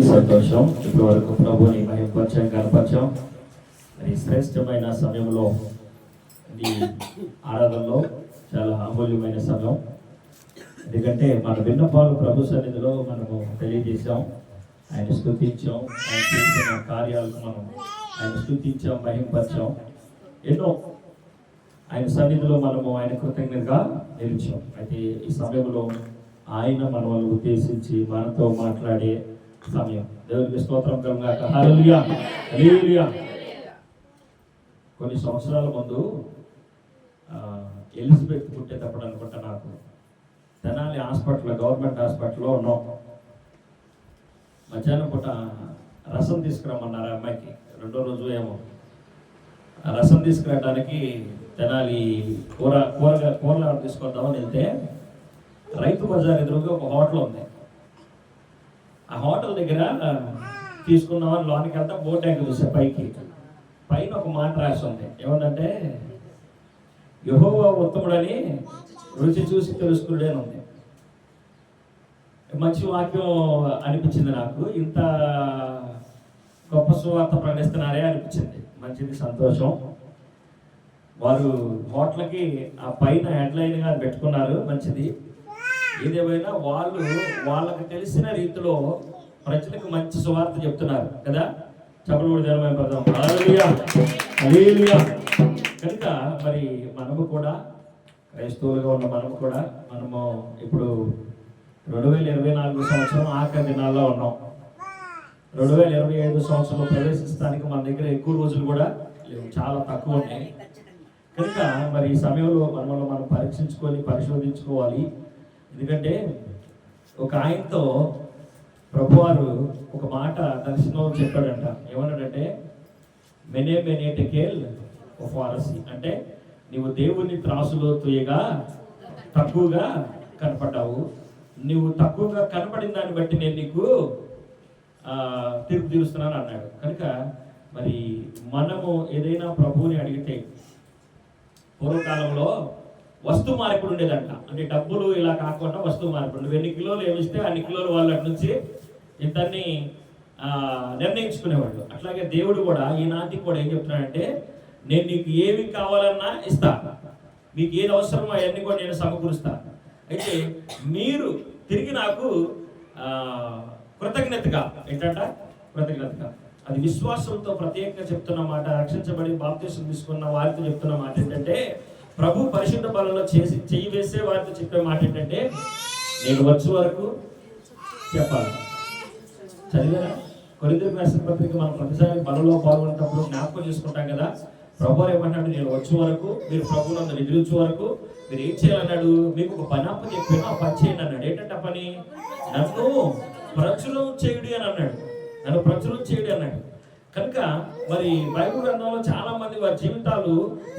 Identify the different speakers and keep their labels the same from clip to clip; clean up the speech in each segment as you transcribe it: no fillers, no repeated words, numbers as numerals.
Speaker 1: సంతోషం. ఇప్పటి వరకు ప్రభుని మహిమపరచం, కనపరచం. మరి శ్రేష్టమైన సమయంలో ఈ ఆరాధనలో చాలా అమూల్యమైన సమయం. ఎందుకంటే మన విన్నపాలు ప్రభు సన్నిధిలో మనము తెలియజేశాం, ఆయన స్తుతించాం, ఆయన చేసిన కార్యాలకు మనం ఆయన స్తుతించాం, మహిమపరచాం. ఎన్నో ఆయన సన్నిధిలో మనము ఆయన కృతజ్ఞతగా నిలిచాం. అయితే ఈ సమయంలో ఆయన మనల్ని ఉద్దేశించి మనతో మాట్లాడే సమయం. దేవునికి స్తోత్రం కలుగాక. హల్లెలూయా, హల్లెలూయా. కొన్ని సంవత్సరాల ముందు ఎలిజబెత్ పుట్టేటప్పుడు అనుకుంటా, నాకు తెనాలి హాస్పిటల్, గవర్నమెంట్ హాస్పిటల్లో ఉన్నాం. మధ్యాహ్నం పూట రసం తీసుకురమ్మన్నారు అమ్మాయికి. రెండో రోజు ఏమో రసం తీసుకురావడానికి తెనాలి కూరగాయలు తీసుకొద్దామని వెళ్తే రైతు బజార్ ఎదురుగా ఒక హోటల్ ఉంది. ఆ హోటల్ దగ్గర తీసుకుందామని లోనికి వెళ్తా బోర్డు యాంగిల్ చూసే పైన ఒక మాట రాసి ఉంది. ఏమందంటే యెహోవా ఉత్తముడని రుచి చూసి తెలుసుకునే ఉంది. మంచి వాక్యం అనిపించింది నాకు. ఇంత గొప్ప సువార్త ప్రకటిస్తున్నారే అనిపించింది. మంచిది, సంతోషం. వారు హోటల్కి ఆ పైన హెడ్లైన్గా పెట్టుకున్నారు, మంచిది. ఏదేమైనా వాళ్ళకి తెలిసిన రీతిలో ప్రజలకు మంచి సువార్త చెప్తున్నారు కదా. చెప్పలు జనమైపోతాం. హల్లెలూయా, హల్లెలూయా. కనుక మరి మనము కూడా క్రైస్తవులుగా ఉన్న మనము ఇప్పుడు 2024 సంవత్సరం ఆఖరి దినాల్లో ఉన్నాం. 2025 సంవత్సరంలో ప్రవేశిస్తానికి మన దగ్గర ఎక్కువ రోజులు కూడా లేవు, చాలా తక్కువ ఉన్నాయి. కనుక మరి ఈ సమయంలో మనల్ని మనం పరీక్షించుకొని పరిశోధించుకోవాలి. ఎందుకంటే ఒక ఆయనతో ప్రభువారు ఒక మాట దర్శనం చెప్పాడంట. ఏమన్నాడంటే మెనే టెకేల్ ఆఫ్ వారసి, అంటే నీవు దేవుని త్రాసులో తూయగా తక్కువగా కనపడ్డావు. నువ్వు తక్కువగా కనపడిన దాన్ని బట్టి నేను నీకు తీర్పు తీరుస్తున్నాను అన్నాడు. కనుక మరి మనము ఏదైనా ప్రభువుని అడిగితే, పూర్వకాలంలో వస్తు మార్పిడి ఉండేదంట. అంటే డబ్బులు ఇలా కాకుండా వస్తు మార్పిడి. నువ్వు ఎన్ని కిలోలు ఏమిస్తే అన్ని కిలోలు వాళ్ళ నుంచి ఇంతన్ని నిర్ణయించుకునేవాళ్ళు. అట్లాగే దేవుడు కూడా ఈనాటికి కూడా ఏం చెప్తున్నాడంటే, నేను నీకు ఏమి కావాలన్నా ఇస్తా, మీకు ఏది అవసరమో అవన్నీ కూడా నేను సమకూరుస్తా. అయితే మీరు తిరిగి నాకు కృతజ్ఞతగా కృతజ్ఞతగా, అది విశ్వాసంతో ప్రత్యేకంగా చెప్తున్న మాట. రక్షించబడి బాప్తిసం తీసుకున్న వారితో చెప్తున్న మాట ఏంటంటే, ప్రభు పరిశుద్ధ బలంలో చెయ్యి వేసే వారితో చెప్పే మాట ఏంటంటే, నేను వచ్చే వరకు చెప్పాలి. చదివారా? కొరింథీయులకు రాసిన పత్రిక మనం ప్రతిసారి బలంలో పాల్గొనేటప్పుడు జ్ఞాపకం చేసుకుంటాం కదా. ప్రభు ఏమన్నాడు, నేను వచ్చే వరకు, మీరు ప్రభువునందు నిద్రించే వరకు మీరు ఏం చేయాలన్నాడు, మీకు ఒక పని అప్పు చెప్పాను, ఆ పని చేయండి అన్నాడు. ఏంటంటే పని? నన్ను ప్రచురం చేయుడి అని అన్నాడు. నన్ను ప్రచురం చేయుడి అన్నాడు. కనుక మరి బైబిల్ గ్రంథంలో చాలా మంది వారి జీవితాలు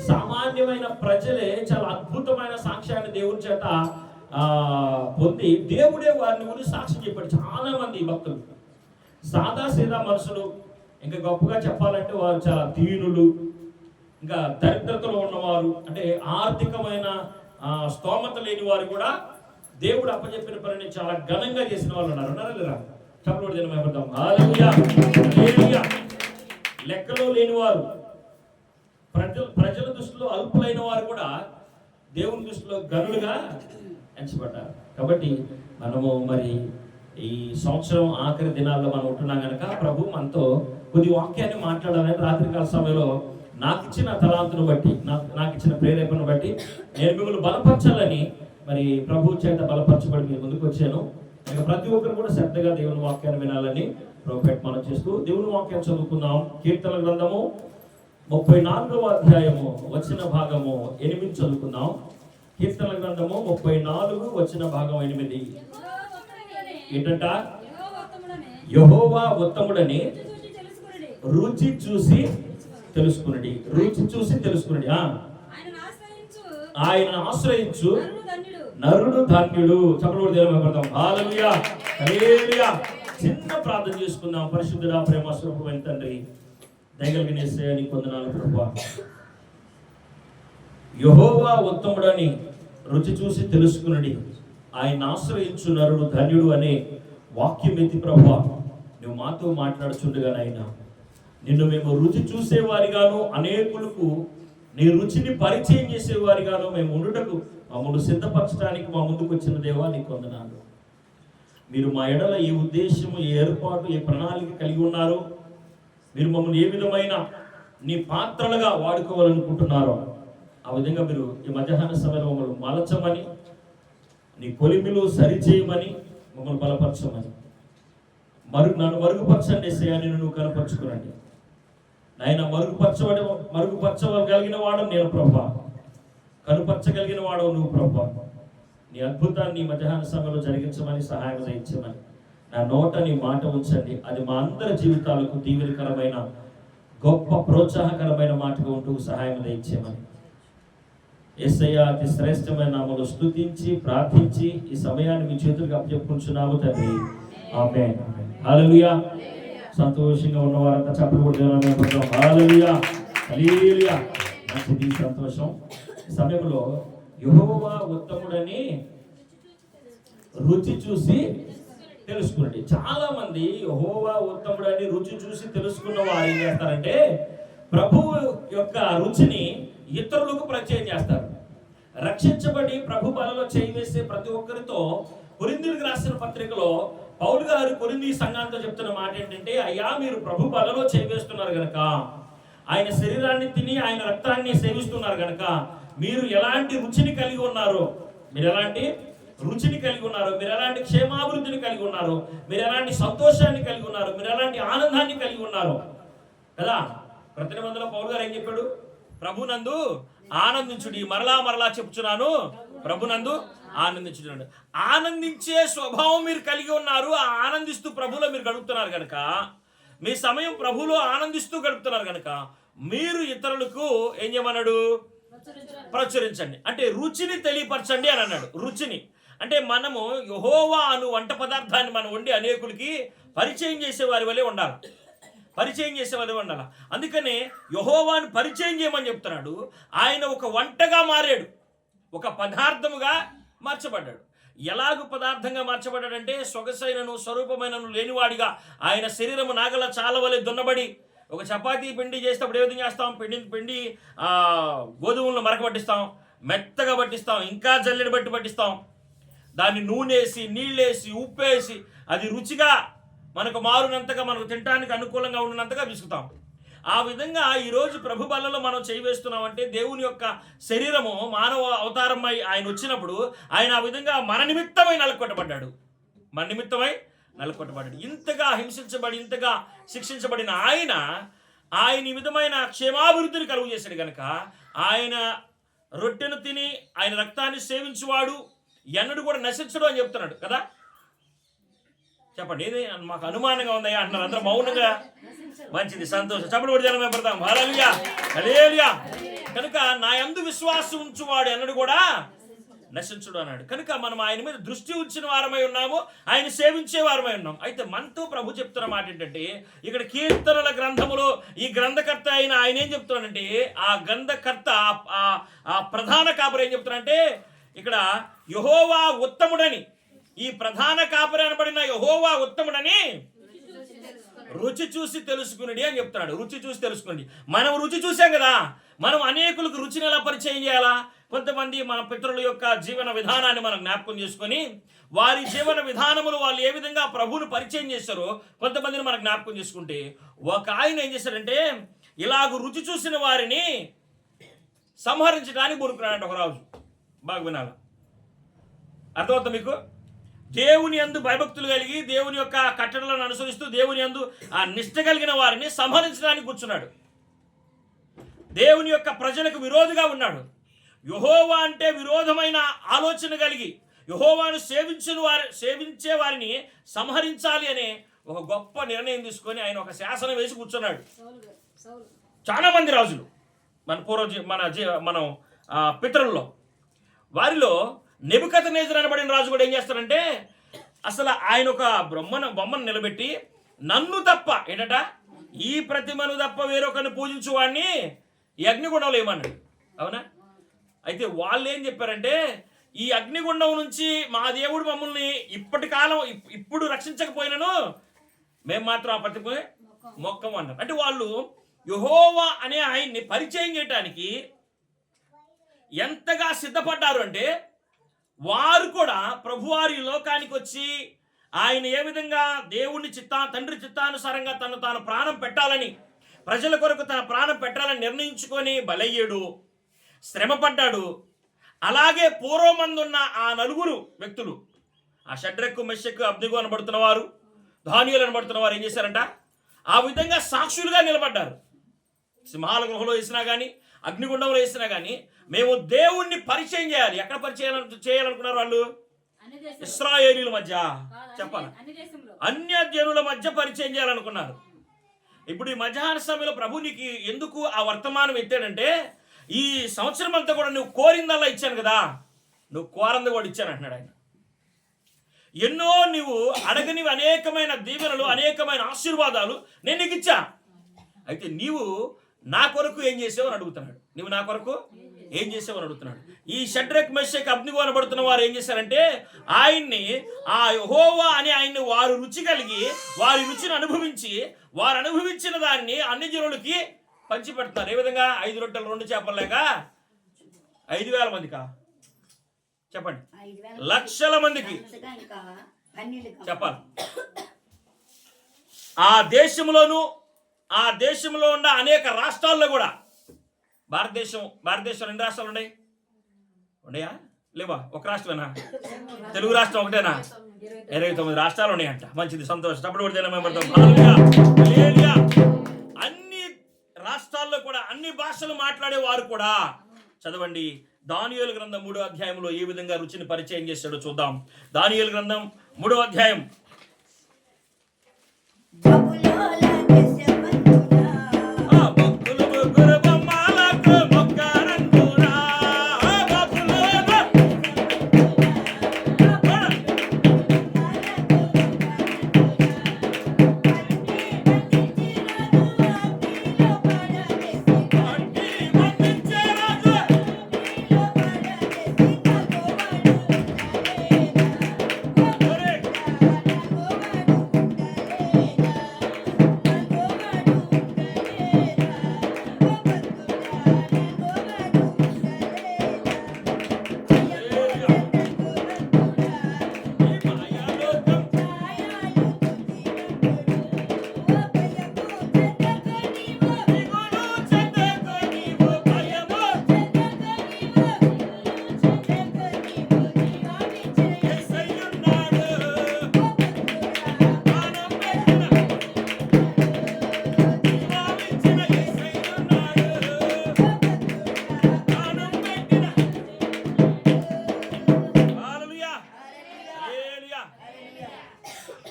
Speaker 1: సామాన్యమైన ప్రజలే చాలా అద్భుతమైన సాక్ష్యాన్ని దేవుని చేత పొంది దేవుడే వారిని గురించి సాక్ష్యం చెప్పాడు. చాలా మంది భక్తులు సాదా సీదా మనుషులు, ఇంకా గొప్పగా చెప్పాలంటే వారు చాలా దీనులు, ఇంకా దరిద్రతలో ఉన్నవారు, అంటే ఆర్థికమైన స్తోమత లేని వారు కూడా దేవుడు అప్పచెప్పిన పనిని చాలా ఘనంగా చేసిన వాళ్ళు ఉన్నారు. ఉన్నారా లేదా? చెప్పలు దినమైపోతాం. హల్లెలూయా, హల్లెలూయా. లెక్కలో లేనివారు, ప్రజల దృష్టిలో అల్పులైన వారు కూడా దేవుని దృష్టిలో గనులుగా ఎంచబడ్డారు. కాబట్టి మనము మరి ఈ సంవత్సరం ఆఖరి దినాల్లో మనం ఉంటున్నాం కనుక ప్రభు మనతో కొద్ది వాక్యాన్ని మాట్లాడాలని రాత్రికాల సమయంలో నాకు ఇచ్చిన తలాంతును బట్టి, నాకు ఇచ్చిన ప్రేరేపణను బట్టి నేను మిమ్మల్ని బలపరచాలని మరి ప్రభు చేత బలపరచబడి మీ ముందుకు వచ్చాను. ఇక ప్రతి ఒక్కరు కూడా శ్రద్ధగా దేవుని వాక్యాన్ని వినాలని ప్రభుపేట మనం చేస్తూ దేవుని వాక్యం చదువుకుందాం. కీర్తనల గ్రంథము 34వ అధ్యాయము వచన భాగము 8 చదువుకుందాం. కీర్తనల గ్రంథము 34 వచన భాగం 8. ఏంటంట? యెహోవా ఉత్తముడని రుచి చూసి తెలుసుకునండి. రుచి చూసి తెలుసుకునండి. ఆయన ఆశ్రయించు నరుడు ధన్యుడు. చెప్పలు దేవుని హల్లెలూయా, హల్లెలూయా. చిన్న ప్రార్థన చేసుకుందాం. పరిశుద్ధుడా, ప్రేమ స్వరూపమైన తండ్రి, దయగలిగిన యేసయ్యా నీకు వందనాలు ప్రభువా. యెహోవా ఉత్తముడని రుచి చూసి తెలుసుకునండి, ఆయన ఆశ్రయించు నరుడు ధన్యుడు అనే వాక్యం ఎత్తి ప్రభువా నువ్వు మాతో మాట్లాడుచుండగా నాయన నిన్ను మేము రుచి చూసేవారిగాను, అనేకులకు నీ రుచిని పరిచయం చేసేవారిగాను మేము ఉండుటకు మమ్మల్ని సిద్ధపరచడానికి మా ముందుకు వచ్చిన దేవా నీకు వందనాలు. మీరు మా ఎడల ఏ ఉద్దేశము, ఏ ఏర్పాటు, ఏ ప్రణాళిక కలిగి ఉన్నారో, మీరు మమ్మల్ని ఏ విధమైన నీ పాత్రలుగా వాడుకోవాలనుకుంటున్నారో ఆ విధంగా మీరు ఈ మధ్యాహ్న సమయంలో మమ్మల్ని మలచమని, నీ కొలిమిలు సరిచేయమని, మమ్మల్ని బలపరచమని, నన్ను మరుగుపరచండి ఏసయ్యా, నువ్వు కనపరుచుకునండి నాయన. మరుగుపరచగలిగిన వాడు నేను ప్రభా, కనుపరచగలిగిన వాడు నువ్వు ప్రభా. నీ అద్భుతాన్ని మధ్యాహ్న సమయంలో జరిగించమని, సహాయం చేయించమని, నా నోట నీ మాట ఉంచండి. అది మా అందరి జీవితాలకు దీవెనకరమైన, గొప్ప ప్రోత్సాహకరమైన మాటగా ఉంటూ సహాయం దయచేయమని యేసయ్య అతి శ్రేష్టమైన నామములో స్తుతించి ప్రార్థించి ఈ సమయాన్ని మీ చేతులకు అప్పచెప్పుకుంటున్నాము తండ్రి. ఆమేన్. హల్లెలూయా. సంతోషంగా ఉన్నవారంతా చప్పట్లు కొడుతున్నాం. హల్లెలూయా, హల్లెలూయా. మంచిది, సంతోషం. ఈ సమయంలో యెహోవా ఉత్తముడని రుచి చూసి తెలుసుకోండి. చాలా మంది యెహోవా ఉత్తముడని రుచి చూసి తెలుసుకున్న వారు ఏం చేస్తారంటే ప్రభువు యొక్క రుచిని ఇతరులకు పరిచయం చేస్తారు. రక్షించబడి ప్రభు బలలో చేయి వేసే ప్రతి ఒక్కరితో కొరింథీయులకు రాసిన పత్రికలో పౌలు గారు కొరింథీ సంఘంతో చెప్తున్న మాట ఏంటంటే, అయ్యా మీరు ప్రభు బలలో చేయి వేస్తున్నారు గనక, ఆయన శరీరాన్ని తిని ఆయన రక్తాన్ని సేవిస్తున్నారు గనక మీరు ఎలాంటి రుచిని కలిగి ఉన్నారు, మీరు ఎలాంటి రుచిని కలిగి ఉన్నారు, మీరు ఎలాంటి క్షేమాభివృద్ధిని కలిగి ఉన్నారు, మీరు ఎలాంటి సంతోషాన్ని కలిగి ఉన్నారు, మీరు ఎలాంటి ఆనందాన్ని కలిగి ఉన్నారు కదా. ప్రతి నిబంధనలో పౌలు గారు ఏం చెప్పాడు? ప్రభునందు ఆనందించుడి. మరలా చెప్తున్నాను, ప్రభునందు ఆనందించుడు. ఆనందించే స్వభావం మీరు కలిగి ఉన్నారు. ఆనందిస్తూ ప్రభులో మీరు గడుపుతున్నారు కనుక, మీ సమయం ప్రభులో ఆనందిస్తూ గడుపుతున్నారు కనుక మీరు ఇతరులకు ఏం చేయమన్నాడు? ప్రచురించండి. అంటే రుచిని తెలియపరచండి అని అన్నాడు. రుచిని అంటే మనము యెహోవా అను వంట పదార్థాన్ని మనం వండి అనేకులకి పరిచయం చేసేవారి వలె ఉండాలి. పరిచయం చేసేవారు ఉండాలి. అందుకనే యెహోవాను పరిచయం చేయమని చెప్తున్నాడు. ఆయన ఒక వంటగా మారాడు, ఒక పదార్థముగా మార్చబడ్డాడు. ఎలాగూ పదార్థంగా మార్చబడ్డాడంటే సొగసైనను స్వరూపమైనను లేనివాడిగా ఆయన శరీరము నాగల చాలవలే దున్నబడి, ఒక చపాతీ పిండి చేసేటప్పుడు ఏ విధంగా చేస్తాం? పిండి గోధుమలను మరకబట్టిస్తాం, మెత్తగా పట్టిస్తాం, ఇంకా జల్లెడ బట్టి పట్టిస్తాం, దాన్ని నూనెసి, నీళ్ళేసి, ఉప్పేసి అది రుచిగా మనకు మారునంతగా, మనకు తినడానికి అనుకూలంగా ఉన్నంతగా విసుకుతాం. ఆ విధంగా ఈరోజు ప్రభు బలలో మనం చేయి వేస్తున్నామంటే దేవుని యొక్క శరీరము మానవ అవతారమై ఆయన వచ్చినప్పుడు ఆయన ఆ విధంగా మన నిమిత్తమై నలకొట్టబడ్డాడు. ఇంతగా హింసించబడి, ఇంతగా శిక్షించబడిన ఆయన ఈ విధమైన క్షేమాభివృద్ధిని కలుగు చేశాడు కనుక ఆయన రొట్టెను తిని ఆయన రక్తాన్ని సేవించువాడు ఎన్నడూ కూడా నశించడు అని చెప్తున్నాడు కదా. చెప్పండి, ఏది మాకు అనుమానంగా ఉందయ్యా అంటున్నారు అందరూ మౌనంగా. మంచిది, సంతోషం. చప్పటి కూడా జనమే పడతాం. హల్లెలూయా, హల్లెలూయా. కనుక నా యందు విశ్వాసం ఉంచువాడు ఎన్నడూ కూడా నశించుడు అన్నాడు. కనుక మనం ఆయన మీద దృష్టి ఉంచిన వారమై ఉన్నాము, ఆయన సేవించే వారమై ఉన్నాం. అయితే మనతో ప్రభు చెప్తున్న మాట ఏంటంటే, ఇక్కడ కీర్తనల గ్రంథములో ఈ గ్రంథకర్త అయిన ఆయన ఏం చెప్తున్నాడంటే, ఆ గ్రంథకర్త ఆ ప్రధాన కాపరి ఏం చెప్తున్నాడంటే, ఇక్కడ యెహోవా ఉత్తముడని, ఈ ప్రధాన కాపరి అనబడిన యెహోవా ఉత్తముడని రుచి చూసి తెలుసుకుని అని చెప్తున్నాడు. రుచి చూసి తెలుసుకోండి. మనం రుచి చూసాం కదా, మనం అనేకులకు రుచిని ఎలా పరిచయం చేయాలా? కొంతమంది మన పితరుల యొక్క జీవన విధానాన్ని మనం జ్ఞాపకం చేసుకొని వారి జీవన విధానములు వాళ్ళు ఏ విధంగా ప్రభువును పరిచయం చేశారో కొంతమందిని మనం జ్ఞాపకం చేసుకుంటే, ఒక ఆయన ఏం చేశాడంటే ఇలాగ రుచి చూసిన వారిని సంహరించడానికి బురుకున్నాడంట ఒక రాజు. బాగా వినాలి, అర్థమవుతా మీకు? దేవుని యందు భయభక్తులు కలిగి దేవుని యొక్క కట్టడలను అనుసరిస్తూ దేవుని యందు ఆ నిష్ట కలిగిన వారిని సంహరించడానికి కూర్చున్నాడు. దేవుని యొక్క ప్రజలకు విరోధిగా ఉన్నాడు. యెహోవా అంటే విరోధమైన ఆలోచన కలిగి యెహోవాను సేవించే వారిని సంహరించాలి అనే ఒక గొప్ప నిర్ణయం తీసుకొని ఆయన ఒక శాసనం వేసి కూర్చున్నాడు. చాలా మంది రాజులు మనం పితరుల్లో వారిలో నెబుకద్నెజరు అనబడిన రాజు కూడా ఏం చేస్తాడంటే, అసలు ఆయన ఒక బొమ్మను నిలబెట్టి నన్ను తప్ప ఏంటట ఈ ప్రతిమను తప్ప వేరొకరిని పూజించు వాడిని ఈ అగ్నిగుండంలో ఏమన్నాడు. అవునా? అయితే వాళ్ళు ఏం చెప్పారంటే, ఈ అగ్నిగుండం నుంచి మా దేవుడు మమ్మల్ని ఇప్పుడు రక్షించకపోయినను
Speaker 2: మేము మాత్రం ఆ ప్రతిమకు మొక్కము అన్నారు. అంటే వాళ్ళు యెహోవా అనే ఆయన్ని పరిచయం చేయటానికి ఎంతగా సిద్ధపడ్డారు అంటే, వారు కూడా ప్రభువారి లోకానికి వచ్చి ఆయన ఏ విధంగా దేవుని తండ్రి చిత్తానుసారంగా తాను ప్రాణం పెట్టాలని, ప్రజల కొరకు తన ప్రాణం పెట్టాలని నిర్ణయించుకొని బలయ్యాడు, శ్రమపడ్డాడు. అలాగే పూర్వమందున్న ఆ నలుగురు వ్యక్తులు, ఆ షడ్రకు మెషకు అబ్దిగో అనబడుతున్న వారు, దానియేలు అనబడుతున్న వారు ఏం చేశారంట? ఆ విధంగా సాక్షులుగా నిలబడ్డారు. సింహాల గృహలో వేసినా కానీ, అగ్నిగుండంలో వేసినా కానీ, మేము దేవుణ్ణి పరిచయం చేయాలి. ఎక్కడ పరిచయం చేయాలనుకున్నారు వాళ్ళు? ఇశ్రాయేలీయుల మధ్య, చెప్పాలి, అన్య జనుల మధ్య పరిచయం చేయాలనుకున్నారు. ఇప్పుడు ఈ మధ్యాహ్న సమయంలో ప్రభు నీకు ఎందుకు ఆ వర్తమానం ఎత్తాడంటే, ఈ సంవత్సరం అంతా కూడా నువ్వు కోరిందల్లా ఇచ్చాను కదా, నువ్వు కోరంది కూడా ఇచ్చాను అంటున్నాడు ఆయన. ఎన్నో నువ్వు అడగనివి అనేకమైన దీవెనలు, అనేకమైన ఆశీర్వాదాలు నేను నీకు ఇచ్చా. అయితే నీవు నా కొరకు ఏం చేసావు అని అడుగుతున్నాడు. నువ్వు నా కొరకు ఏం చేసావు అని అడుగుతున్నాడు. ఈ షడ్రక్ మెషక్ అబ్దిగో అనబడుతున్న వారు ఏం చేశారంటే, ఆయన్ని, ఆ యెహోవా అని ఆయన్ని వారు రుచి కలిగి, వారి రుచిని అనుభవించి, వారు అనుభవించిన దాన్ని అన్ని జనులకి పంచిపెడుతున్నారు. ఏ విధంగా? 5 రొట్టెలు 2 చేపలు లేక 5,000 మందికా? చెప్పండి, లక్షల మందికి చెప్పాలి. ఆ దేశంలోనూ, ఆ దేశంలో ఉన్న అనేక రాష్ట్రాల్లో కూడా, భారతదేశం 2 రాష్ట్రాలు ఉన్నాయా? లేవా? ఒక రాష్ట్రమేనా? తెలుగు రాష్ట్రం ఒకటేనా? 29 రాష్ట్రాలు ఉన్నాయంట. మంచిది, సంతోషం. అప్పుడు అన్ని రాష్ట్రాల్లో కూడా అన్ని భాషలు మాట్లాడే వారు కూడా చదవండి. దానియేలు గ్రంథం 3వ అధ్యాయంలో ఏ విధంగా రుచిని పరిచయం చేశాడో చూద్దాం. దానియేలు గ్రంథం 3వ అధ్యాయం.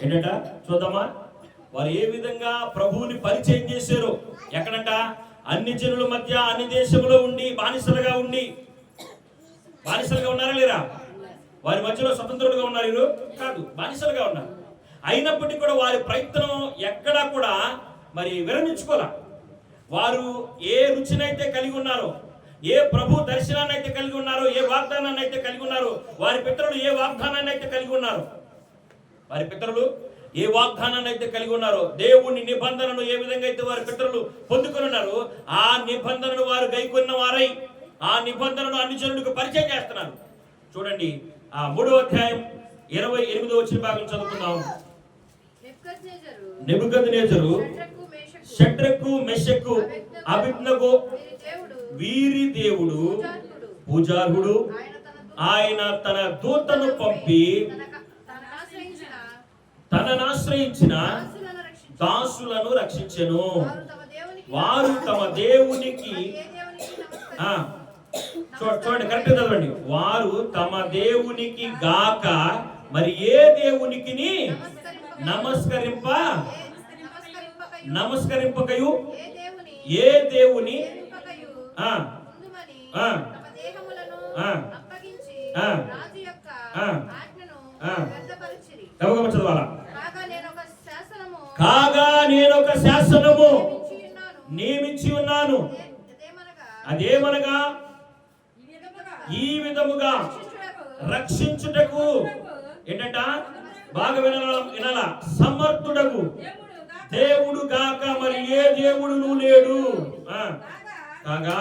Speaker 2: ఏంటంట చూద్దామా? వారు ఏ విధంగా ప్రభువుని పరిచయం చేశారు. ఎక్కడంట? అన్ని జనుల మధ్య, అన్ని దేశంలో ఉండి, బానిసలుగా ఉన్నారా లేరా? వారి మధ్యలో స్వతంత్రులుగా ఉన్నారు వీరు? కాదు, బానిసలుగా ఉన్నారు. అయినప్పటికీ కూడా వారి ప్రయత్నం ఎక్కడా కూడా మరి విరమించుకోలే. వారు ఏ రుచినైతే కలిగి ఉన్నారో, ఏ ప్రభు దర్శనాన్ని అయితే కలిగి ఉన్నారో, ఏ వాగ్దానాన్ని అయితే కలిగి ఉన్నారో, వారి పితరులు ఏ వాగ్దానాన్ని అయితే కలిగి ఉన్నారో, దేవుని నిబంధనను ఏ విధంగా అయితే వారి పితరులు పొందుకొని ఉన్నారో, ఆ నిబంధనను వారు గైకొన్న వారై ఆ నిబంధనను అన్ని జనులకు పరిచయం చేస్తున్నారు. చూడండి, ఆ 3వ అధ్యాయం 28వ వచ్చిన భాగం చదువుకుందాం. నెబుకద్నెజరు, షడ్రకు మెషకు అబేద్నెగో వీరి దేవుడు పూజార్హుడు, ఆయన తన దూతను పంపి తనను ఆశ్రయించిన దాసులను రక్షించెను. వారు తమ దేవునికి చూడండి, కరెక్ట్ చదవండి. వారు తమ దేవునికి గాక మరి ఏ దేవునికి నమస్కరింపకయు ఏ దేవుని చదవాలా? కాగా నేనొక శాసనము నియమించి ఉన్నాను, అదేమనగా ఈ విధముగా రక్షించుటకు. ఏంటంట? బాగా వినాల, సమర్థుడకు
Speaker 1: దేవుడు కాక మరి ఏ దేవుడును లేడు. కాగా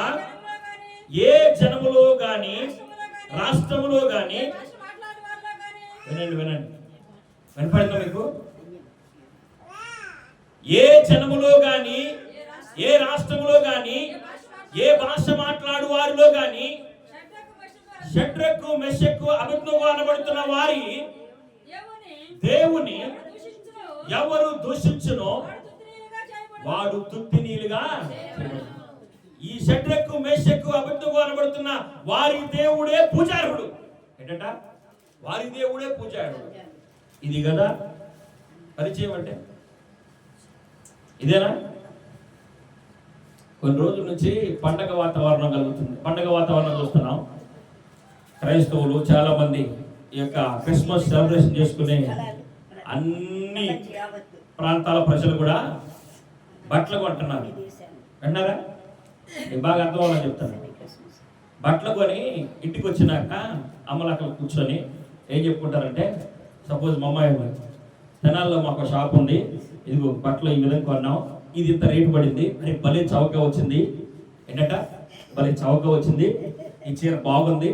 Speaker 1: ఏ జనములో గాని రాష్ట్రములో గాని, వినండి వినపడిందా మీకు? ఏ జనములో గాని, ఏ రాష్ట్రములో గాని, ఏ భాష మాట్లాడు వారిలో గాని షడ్రకు మెషకు అబేద్నెగో అనబడుతున్న వారి దేవుని ఎవరు దూషించునో వాడు తుత్తినీలుగా. ఈ షడ్రకు మెషకు అబేద్నెగో అనబడుతున్న వారి దేవుడే పూజారుడు. ఏంటంట? వారి దేవుడే పూజారుడు. ఇది కదా పరిచయం అంటే? ఇదేనా? కొన్ని రోజుల నుంచి పండగ వాతావరణం కలుగుతుంది. పండగ వాతావరణం చూస్తున్నాం. క్రైస్తవులు చాలా మంది ఈ యొక్క క్రిస్మస్ సెలబ్రేషన్ చేసుకునే అన్ని ప్రాంతాల ప్రజలు కూడా బట్టలు కొంటున్నారు. అన్నారా? నేను బాగా అర్థం అవ్వాలని చెప్తాను. బట్టలు కొని ఇంటికి వచ్చినాక అమ్మలు అక్కడ కూర్చొని ఏం చెప్పుకుంటారంటే, సపోజ్ మా అమ్మాయి తెనాల్లో మాకు షాప్ ఉంది, ఇదిగో బట్టలు ఈ విధంగా కొన్నాం, ఇది ఇంత రేటు పడింది, రేపు భలే చౌకగా వచ్చింది, ఏంటంట భలే చౌకగా వచ్చింది, ఈ చీర బాగుంది,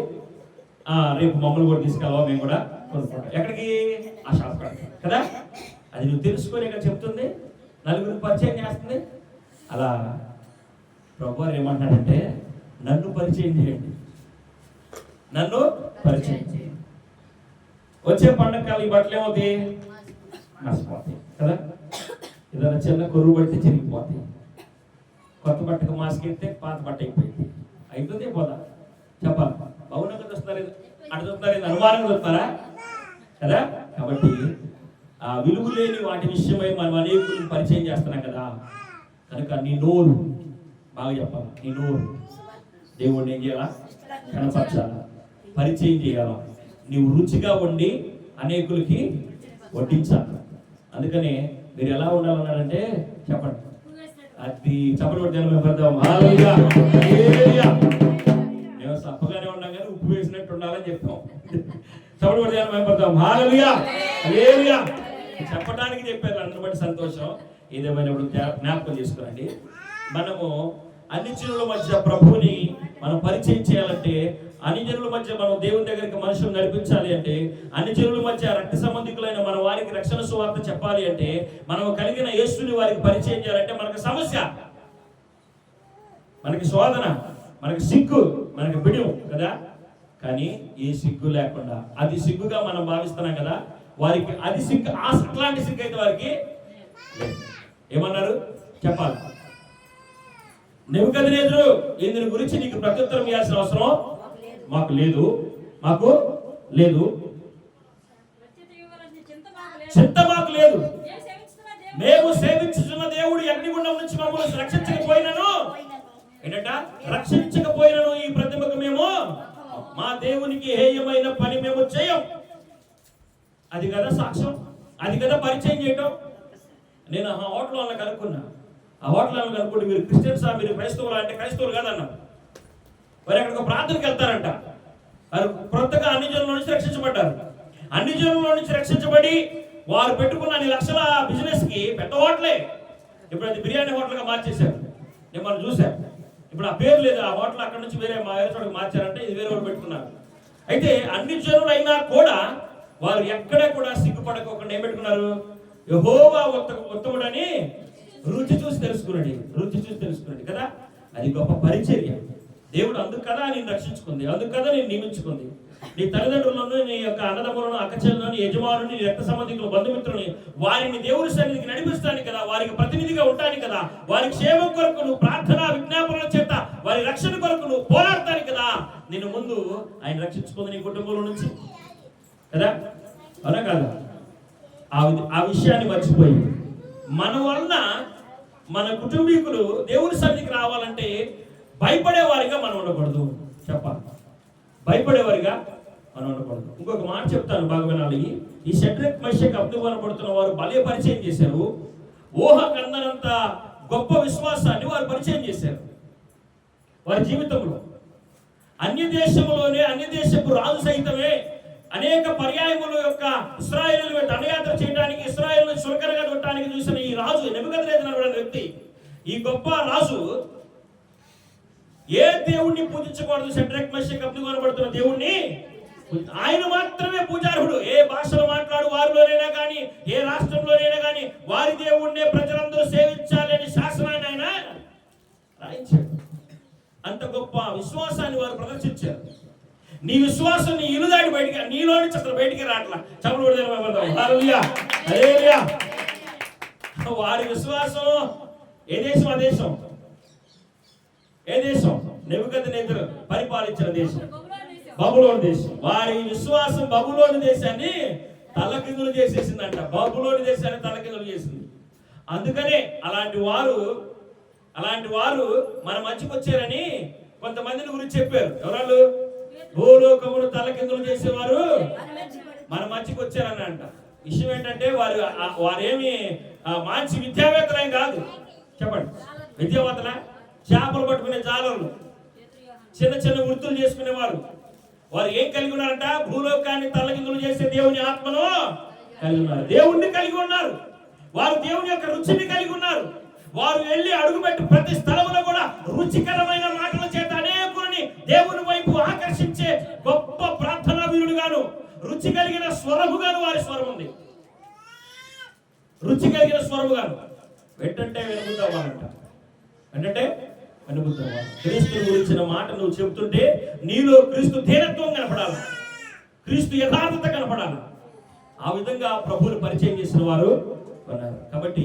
Speaker 1: రేపు మమ్మల్ని కూడా తీసుకెళ్ళవా, మేము కూడా కొనుక్కుంటాం. ఎక్కడికి? ఆ షాప్ కదా. అది నువ్వు తెలుసుకొని ఇక్కడ చెప్తుంది, నలుగురికి పరిచయం చేస్తుంది. అలా ప్రభువారు ఏమంటాడంటే, నన్ను పరిచయం చేయండి, నన్ను పరిచయం చేయండి. వచ్చే పండగ కాలం ఈ బట్టలు ఏమవుతాయి? నష్టపోతాయి కదా. ఏదైనా చిన్న కొరువు పడితే చిరిగిపోతాయి. కొత్త బట్టకు మాస్క్ ఎత్తే పాత బట్ట అయిపోయింది. అయిపోతే పోదా? చెప్పాలి. మౌనంగా చూస్తున్నారు, అటు చూస్తున్నారు, అనుమానంగా చూస్తున్నారా కదా. కాబట్టి ఆ విలువ లేని వాటి విషయమై మనం అనేకులను పరిచయం చేస్తున్నాం కదా. కనుక నీ నోరు బాగా చెప్పాలి. నీ నోరు దేవుడిని ఏం చేయాలా? కనపరచాలా, పరిచయం చేయాలా. నీవు రుచిగా వండి అనేకులకి వడ్డించాలి. అందుకనే మీరు ఎలా ఉండాలన్నారంటే చెప్పండి. అది చప్పటి పెడతాం. మేము సప్పగానే ఉన్నాం కానీ ఉప్పు వేసినట్టు ఉండాలని చెప్తాం. చప్పటి పెడతాం. హల్లెలూయా. చెప్పడానికి చెప్పారు, అందరి బట్టి సంతోషం. ఏదేమైనా జ్ఞాపకం చేసుకోండి. మనము అన్ని జనుల మధ్య ప్రభువుని మనం పరిచయం చేయాలంటే, అన్ని జనుల మధ్య మనం దేవుని దగ్గరికి మనుషులు నడిపించాలి అంటే, అన్ని జనుల మధ్య రక్త సంబంధికులైన మన వారికి రక్షణ సువార్త చెప్పాలి అంటే, మనం కలిగిన యేసుని వారికి పరిచయం చేయాలంటే మనకు సమస్య, మనకి శోధన, మనకి సిగ్గు, మనకి బిడియం కదా. కానీ ఏ సిగ్గు లేకుండా, అది సిగ్గుగా మనం భావిస్తున్నాం కదా, వారికి అది సిగ్గు, అట్లాంటి సిగ్గు అయితే వారికి ఏమన్నారు చెప్పాలి. నెబుకద్నెజరు ఇందుని గురించి నీకు ప్రత్యుత్తరం ఇవ్వాల్సిన అవసరం మాకు లేదు, మాకు లేదు, చింత మాకు లేదు. మేము సేవించుతున్న దేవుడు అగ్నిగుండం నుంచి మమ్మల్ని రక్షించకపోయినను, ఏంటంట రక్షించకపోయినను ఈ ప్రతిమకు మేము మా దేవునికి హేయమైన పని మేము చేయం. అది కదా సాక్ష్యం, అది కదా పరిచయం చేయటం. నేను ఆ హోటల్ వాళ్ళని కనుక్కున్నా. ఆ హోటల్ వాళ్ళని కనుక్కుంటే మీరు క్రిస్టియన్సా, మీరు క్రైస్తవులు అంటే క్రైస్తవులు కాదన్నారు. వారు అక్కడికి ప్రార్థనకి వెళ్తారంట. వారు కొత్తగా అన్ని జనుల నుంచి రక్షించబడ్డారు. అన్ని జనుల నుంచి రక్షించబడి వారు పెట్టుకున్న అన్ని లక్షల బిజినెస్ కి పెద్ద హోటలే ఇప్పుడు అది బిర్యానీ హోటల్గా మార్చేశారు. నేను మనం చూశాను. ఇప్పుడు ఆ పేరు లేదు, ఆ హోటల్ అక్కడ నుంచి వేరే చోటకి మార్చారంటే ఇది వేరే వాళ్ళు పెట్టుకున్నారు. అయితే అన్ని జనులు అయినా కూడా వారు ఎక్కడ కూడా సిగ్గుపడకోకుండా ఏం పెట్టుకున్నారు? యెహోవా ఉత్తముడని రుచి చూసి తెలుసుకున్నాడు కదా. అది గొప్ప పరిచర్య. దేవుడు అందుకు కదా నేను రక్షించుకుంది, అందుకు కదా నేను నియమించుకుంది. నీ తల్లిదండ్రులను, నీ యొక్క అన్నదమ్ములను, అక్కచెల్లను, యజమానుని, నీ రక్త సంబంధికులు, బంధుమిత్రులని వారిని దేవుని సన్నిధికి నడిపిస్తాను కదా, వారికి ప్రతినిధిగా ఉంటాను కదా, వారి క్షేమం కొరకు నువ్వు ప్రార్థన విజ్ఞాపనల చేత వారి రక్షణ కొరకు నువ్వు పోరాడతాను కదా. నేను ముందు ఆయన రక్షించుకుంది నీ కుటుంబంలో నుంచి కదా, అవునా కాదా? ఆ విషయాన్ని మర్చిపోయి మన వలన మన కుటుంబీకులు దేవుని సన్నిధికి రావాలంటే భయపడేవారిగా మనం ఉండకూడదు. చెప్పాలి, భయపడేవారిగా మనం ఉండకూడదు. ఇంకొక మాట చెప్తాను, బాగా వినాలి. ఈ షడ్రక్ మెషక్ అబ్దెగో అనబడుతున్న వారు భలే పరిచయం చేశారు. ఊహ కందనంత గొప్ప విశ్వాసాన్ని వారు పరిచయం చేశారు. వారి జీవితంలో అన్య దేశంలోనే, అన్య దేశపు రాజు సైతమే అనేక పర్యాయముల యొక్క ఇశ్రాయేలు దండయాత్ర చేయడానికి, ఇశ్రాయేలు చులకనగా చూడటానికి చూసిన ఈ రాజు నెబుకద్నెజరు అనే వ్యక్తి, ఈ గొప్ప రాజు ఏ దేవుణ్ణి పూజించకూడదు, షడ్రక్ మెషక్ అబ్దెనగో కనబడుతున్న దేవుణ్ణి ఆయన మాత్రమే పూజార్హుడు. ఏ భాషలో మాట్లాడు వారిలోనైనా కానీ, ఏ రాష్ట్రంలోనైనా కానీ వారి దేవుణ్ణే ప్రజలందరూ సేవించాలి అని శాసనాన్ని ఆయన రాయించాడు. అంత గొప్ప విశ్వాసాన్ని వారు ప్రదర్శించారు. నీ విశ్వాసం నీ ఇల్లు దాటి బయటికి, నీలో నుంచి అసలు బయటికి రాట్లా. వారి విశ్వాసం ఏ దేశం? ఆ దేశం ఏ దేశం? నెబుకద్నెజరు పరిపాలించిన దేశం బబులోను దేశం. వారి విశ్వాసం బబులోను దేశాన్ని తలకిందులు చేసేసిందంట. బబులోను దేశాన్ని తలకిందులు చేసింది. అందుకనే అలాంటి వారు మన మధ్యకు వచ్చారని కొంతమందిని గురించి చెప్పారు. ఎవరు? భూలోకమును తలకిందులు చేసేవారు మన మధ్యకు వచ్చారని అంట. విషయం ఏంటంటే వారేమి మంచి విద్యావేత్తలేం కాదు. చెప్పండి, విద్యావేత్తల? చేపలు పట్టుకునే జాలర్లు, చిన్న చిన్న వృత్తులు చేసుకునేవారు. వారు ఏం కలిగి ఉన్నారంట? భూలోకాన్ని తలకిందులు చేసే దేవుని ఆత్మను కలిగి ఉన్నారు, దేవుణ్ణి కలిగి ఉన్నారు. వారు దేవుని యొక్క రుచిని కలిగి ఉన్నారు. వారు వెళ్ళి అడుగుపెట్టి ప్రతి స్థలంలో కూడా రుచికరమైన మాటల చేత అనేకులని దేవుని వైపు ఆకర్షించే గొప్ప ప్రార్థనా వీరుడుగాను, రుచి కలిగిన స్వరముగాను వారి స్వరం ఉంది. రుచి కలిగిన స్వరముగాను వెంటంటే వెనుగుతావాలంట. ఏంటంటే వెనుగుతావా? క్రీస్తు గురించిన మాట నువ్వు చెబుతుంటే నీలో క్రీస్తు ధీరత్వం కనపడాలి, క్రీస్తు యథార్థత కనపడాలి. ఆ విధంగా ప్రభువుని పరిచయం చేసిన వారు ఉన్నారు. కాబట్టి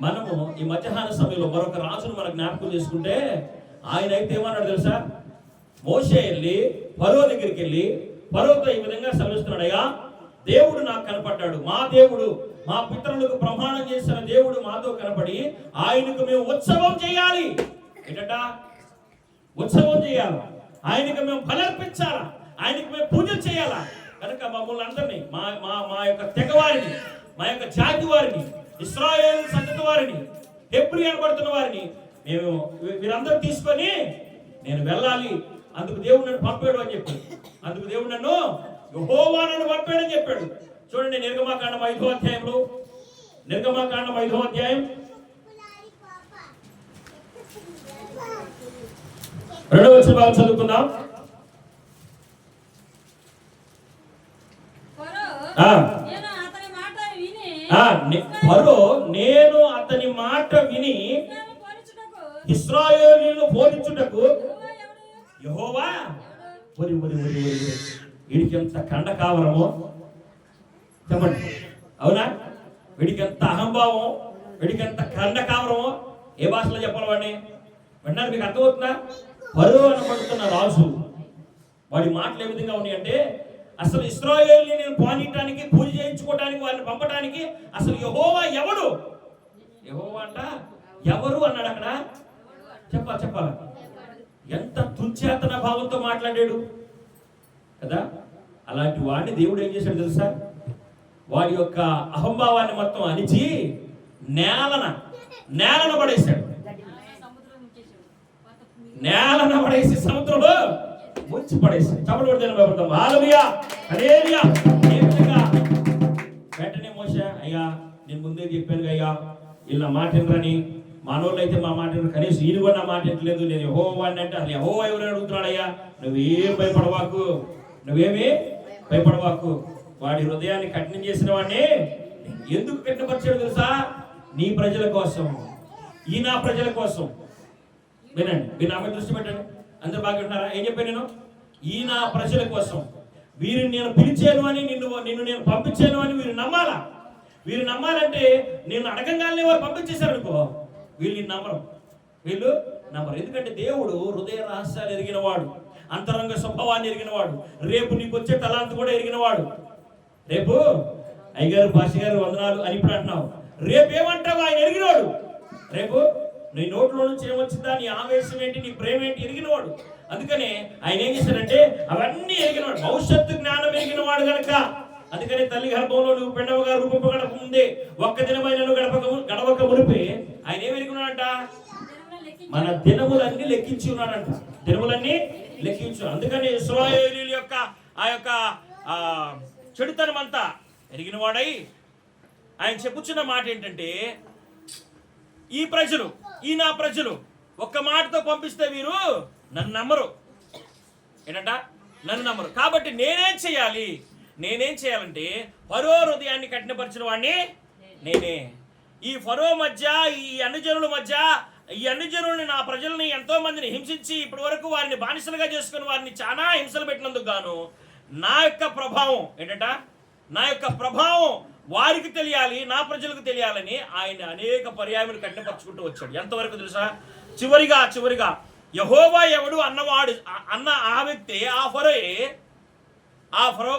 Speaker 1: మనము ఈ మధ్యాహ్న సమయంలో మరొక రాజును మనం జ్ఞాపకం చేసుకుంటే, ఆయన అయితే ఏమన్నాడు తెలుసా? మోషే వెళ్ళి ఫరో దగ్గరికి వెళ్ళి ఫరోతో ఈ విధంగా సెలవిస్తున్నాడు, అయ్యా దేవుడు నాకు కనపడ్డాడు, మా దేవుడు, మా పితరులకు ప్రమాణం చేసిన దేవుడు మాతో కనపడి ఆయనకు మేము ఉత్సవం చేయాలి. ఏంటంట? ఉత్సవం చేయాలి, ఆయనకు మేము బలర్పించాలా, ఆయనకు మేము పూజలు చేయాలా. కనుక మమ్మల్ని అందరినీ, మా యొక్క తెగవారిని, మా యొక్క జాతి వారిని, ఇశ్రాయేలు సంతతి వారిని, హెబ్రీ అనబడుతున్న వారిని మేము వీరందరూ తీసుకొని నేను వెళ్ళాలి, అందుకు దేవుడు నన్ను పంపాడు అని చెప్పాడు. అందుకు దేవుడు నన్ను యెహోవా నన్ను పంపాడని చెప్పాడు. చూడండి, నిర్గమాకాండం 5వ అధ్యాయంలో, నిర్గమాకాండం 5వ అధ్యాయం 2వ వచనం చదువుకుందాం. ఫరో నేను అతని మాట విని ఇశ్రాయేలీయులను పోనించుటకు యెహోవా, వీడికి ఎంత కండ కావరమో చెప్పండి, అవునా? వీడికి ఎంత అహంభావం, వీడికి ఎంత కండ కావరమో. ఏ భాషలో చెప్పాలి వాడిని? విన్నారు? మీకు అర్థమవుతుందా? ఫరో అనబడుతున్న రాజు, వాడి మాటలు ఏ విధంగా ఉన్నాయంటే, అసలు ఇశ్రాయేలుని నేను పోనీయటానికి, పూజ చేయించుకోవడానికి, వారిని పంపడానికి అసలు యెహోవా ఎవడు? యెహోవా అంట ఎవరు అన్నాడు అక్కడ. చెప్పాల ఎంత తుచ్చేతన భావంతో మాట్లాడాడు కదా. అలాంటి వాడిని దేవుడు ఏం చేశాడు తెలుసా? వాడి యొక్క అహంభావాన్ని మొత్తం అణిచి నేలన పడేశాడు. నేలన పడేసి సముద్రంలో ముంచి పడేసి చప్పట్లు కొడతాను. హల్లెలూయా, హల్లెలూయా. వెంటనే మోషే, అయ్యా నేను ముందే చెప్పాను అయ్యా, వీళ్ళ మాట వినరని. మనోళ్ళు అయితే మా మాట వినరు, కనీసం ఈయన కూడా నా మాట వినట్లేదు. నేను యెహోవాని అంటే అసలు యెహోవా ఎవరు అడుగుతున్నాడు. అయ్యా నువ్వేం భయపడవాకు, నువ్వేమి భయపడవాకు. వాడి హృదయాన్ని కఠినం చేసిన వాడిని ఎందుకు కఠినపరిచాడు తెలుసా? నీ ప్రజల కోసం, ఈ నా ప్రజల కోసం. వినండి, మీరు ఆమె దృష్టి పెట్టండి. అందరూ బాగా వింటున్నారా? ఏం చెప్పాను నేను? ఈ నా ప్రజల కోసం, వీరిని నేను పిలిచాను అని, నిన్ను నేను పంపించాను అని వీరు నమ్మాలా. వీరు నమ్మాలంటే నేను అడగంగానే వారు పంపించేశారు అనుకో, వీళ్ళు నమ్మరు. ఎందుకంటే దేవుడు హృదయ రహస్యాలు ఎరిగినవాడు, అంతరంగ స్వభావాన్ని ఎరిగినవాడు, రేపు నీకు వచ్చే తలాంతు కూడా ఎరిగినవాడు. రేపు అయ్యగారు, భాష గారు వందనాలు అని ఇప్పుడు అంటున్నావు, రేపు ఏమంటావు ఆయన ఎరిగినవాడు. రేపు నీ నోట్లో నుంచి ఏమొచ్చిందా, నీ ఆవేశం ఏంటి, నీ ప్రేమ ఏంటి ఎరిగినవాడు. అందుకనే ఆయన ఏం చేశాడంటే అవన్నీ ఎరిగినవాడు, భవిష్యత్తు జ్ఞానం ఎరిగినవాడు కనుక. అందుకని తల్లి గర్భంలో నువ్వు పెండవగా రూపగడక ముందే ఒక్క దినమైన గడవక మునిపి ఆయన ఏం ఎరిగినాడంట? మన దినములన్నీ లెక్కించి ఉన్నాడంట. దినములన్నీ లెక్కించు. అందుకని ఇశ్రాయేలీయుల యొక్క ఆ యొక్క
Speaker 2: ఆ చెడుతనం అంతా ఎరిగిన వాడై ఆయన చెప్పుచున్న మాట ఏంటంటే, ఈ నా ప్రజలు ఒక్క మాటతో పంపిస్తే వీరు నన్ను నమ్మరు. ఏంటంట? నన్ను నమ్మరు. కాబట్టి నేనేం చేయాలంటే ఫరో హృదయాన్ని కఠినపరిచిన వాడిని నేనే. ఈ ఫరో మధ్య, ఈ అన్ని జనులని, నా ప్రజల్ని ఎంతో మందిని హింసించి ఇప్పటి వరకు వారిని బానిసలుగా చేసుకుని వారిని చాలా హింసలు పెట్టినందుకు గాను నా యొక్క ప్రభావం ఏంటంట, నా యొక్క ప్రభావం వారికి తెలియాలి, నా ప్రజలకు తెలియాలని ఆయన అనేక పర్యాయములు కఠినపరుచుకుంటూ వచ్చాడు. ఎంతవరకు తెలుసా? చివరిగా యెహోవా ఎవడు అన్న ఆ వ్యక్తి,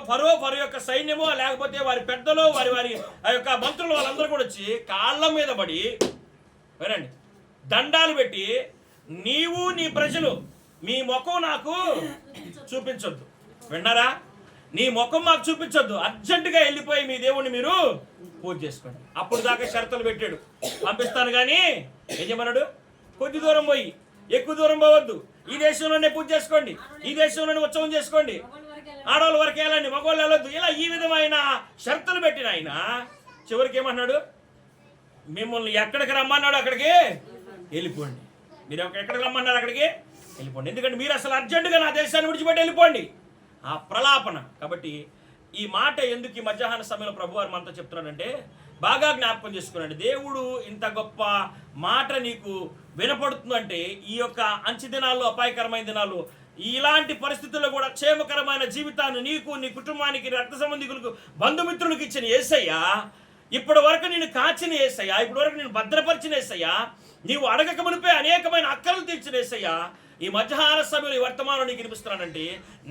Speaker 2: ఫరో యొక్క సైన్యము, లేకపోతే వారి పెద్దలు, వారి ఆ యొక్క మంత్రులు, వాళ్ళందరూ కూడా వచ్చి కాళ్ళ మీద పడి వినండి, దండాలు పెట్టి, నీవు నీ ప్రజలు మీ ముఖం నాకు చూపించొద్దు. విన్నారా? నీ ముఖం మాకు చూపించొద్దు, అర్జెంటుగా వెళ్ళిపోయి మీ దేవుణ్ణి మీరు పూజ చేసుకోండి. అప్పుడు దాకా షరతులు పెట్టాడు, పంపిస్తాను కానీ ఏం చేయమన్నాడు? కొద్ది దూరం పోయి, ఎక్కువ దూరం పోవద్దు, ఈ దేశంలోనే పూజ చేసుకోండి, ఈ దేశంలోనే ఉత్సవం చేసుకోండి, ఆడవాళ్ళ వరకు వెళ్ళండి, మగవాళ్ళు వెళ్ళొద్దు, ఇలా ఈ విధమైన షరతులు పెట్టిన ఆయన చివరికి ఏమన్నాడు? మిమ్మల్ని ఎక్కడికి రమ్మన్నాడు అక్కడికి వెళ్ళిపోండి. మీరు ఎక్కడికి రమ్మన్నారు అక్కడికి వెళ్ళిపోండి, ఎందుకంటే మీరు అసలు అర్జెంటుగా నా దేశాన్ని విడిచిపెట్టి వెళ్ళిపోండి. ఆ ప్రలాపన. కాబట్టి ఈ మాట ఎందుకు ఈ మధ్యాహ్న సమయంలో ప్రభువారు మనతో చెప్తున్నాడంటే, బాగా జ్ఞాపకం చేసుకున్నాడు. దేవుడు ఇంత గొప్ప మాట నీకు వినపడుతుందంటే, ఈ యొక్క అంచె దినాల్లో, అపాయకరమైన దినాలు, ఇలాంటి పరిస్థితుల్లో కూడా క్షేమకరమైన జీవితాన్ని నీకు, నీ కుటుంబానికి, రక్త సంబంధికులకు, బంధుమిత్రులకు ఇచ్చిన యేసయ్య, ఇప్పటి వరకు నేను కాచిన యేసయ్య, ఇప్పటి వరకు నేను భద్రపరిచిన యేసయ్య, నీవు అడగక మునిపే అనేకమైన అక్కర్లు తీర్చిన యేసయ్య, ఈ మధ్యాహ్న సమయంలో ఈ వర్తమానం నీకు వినిపిస్తున్నానంటే,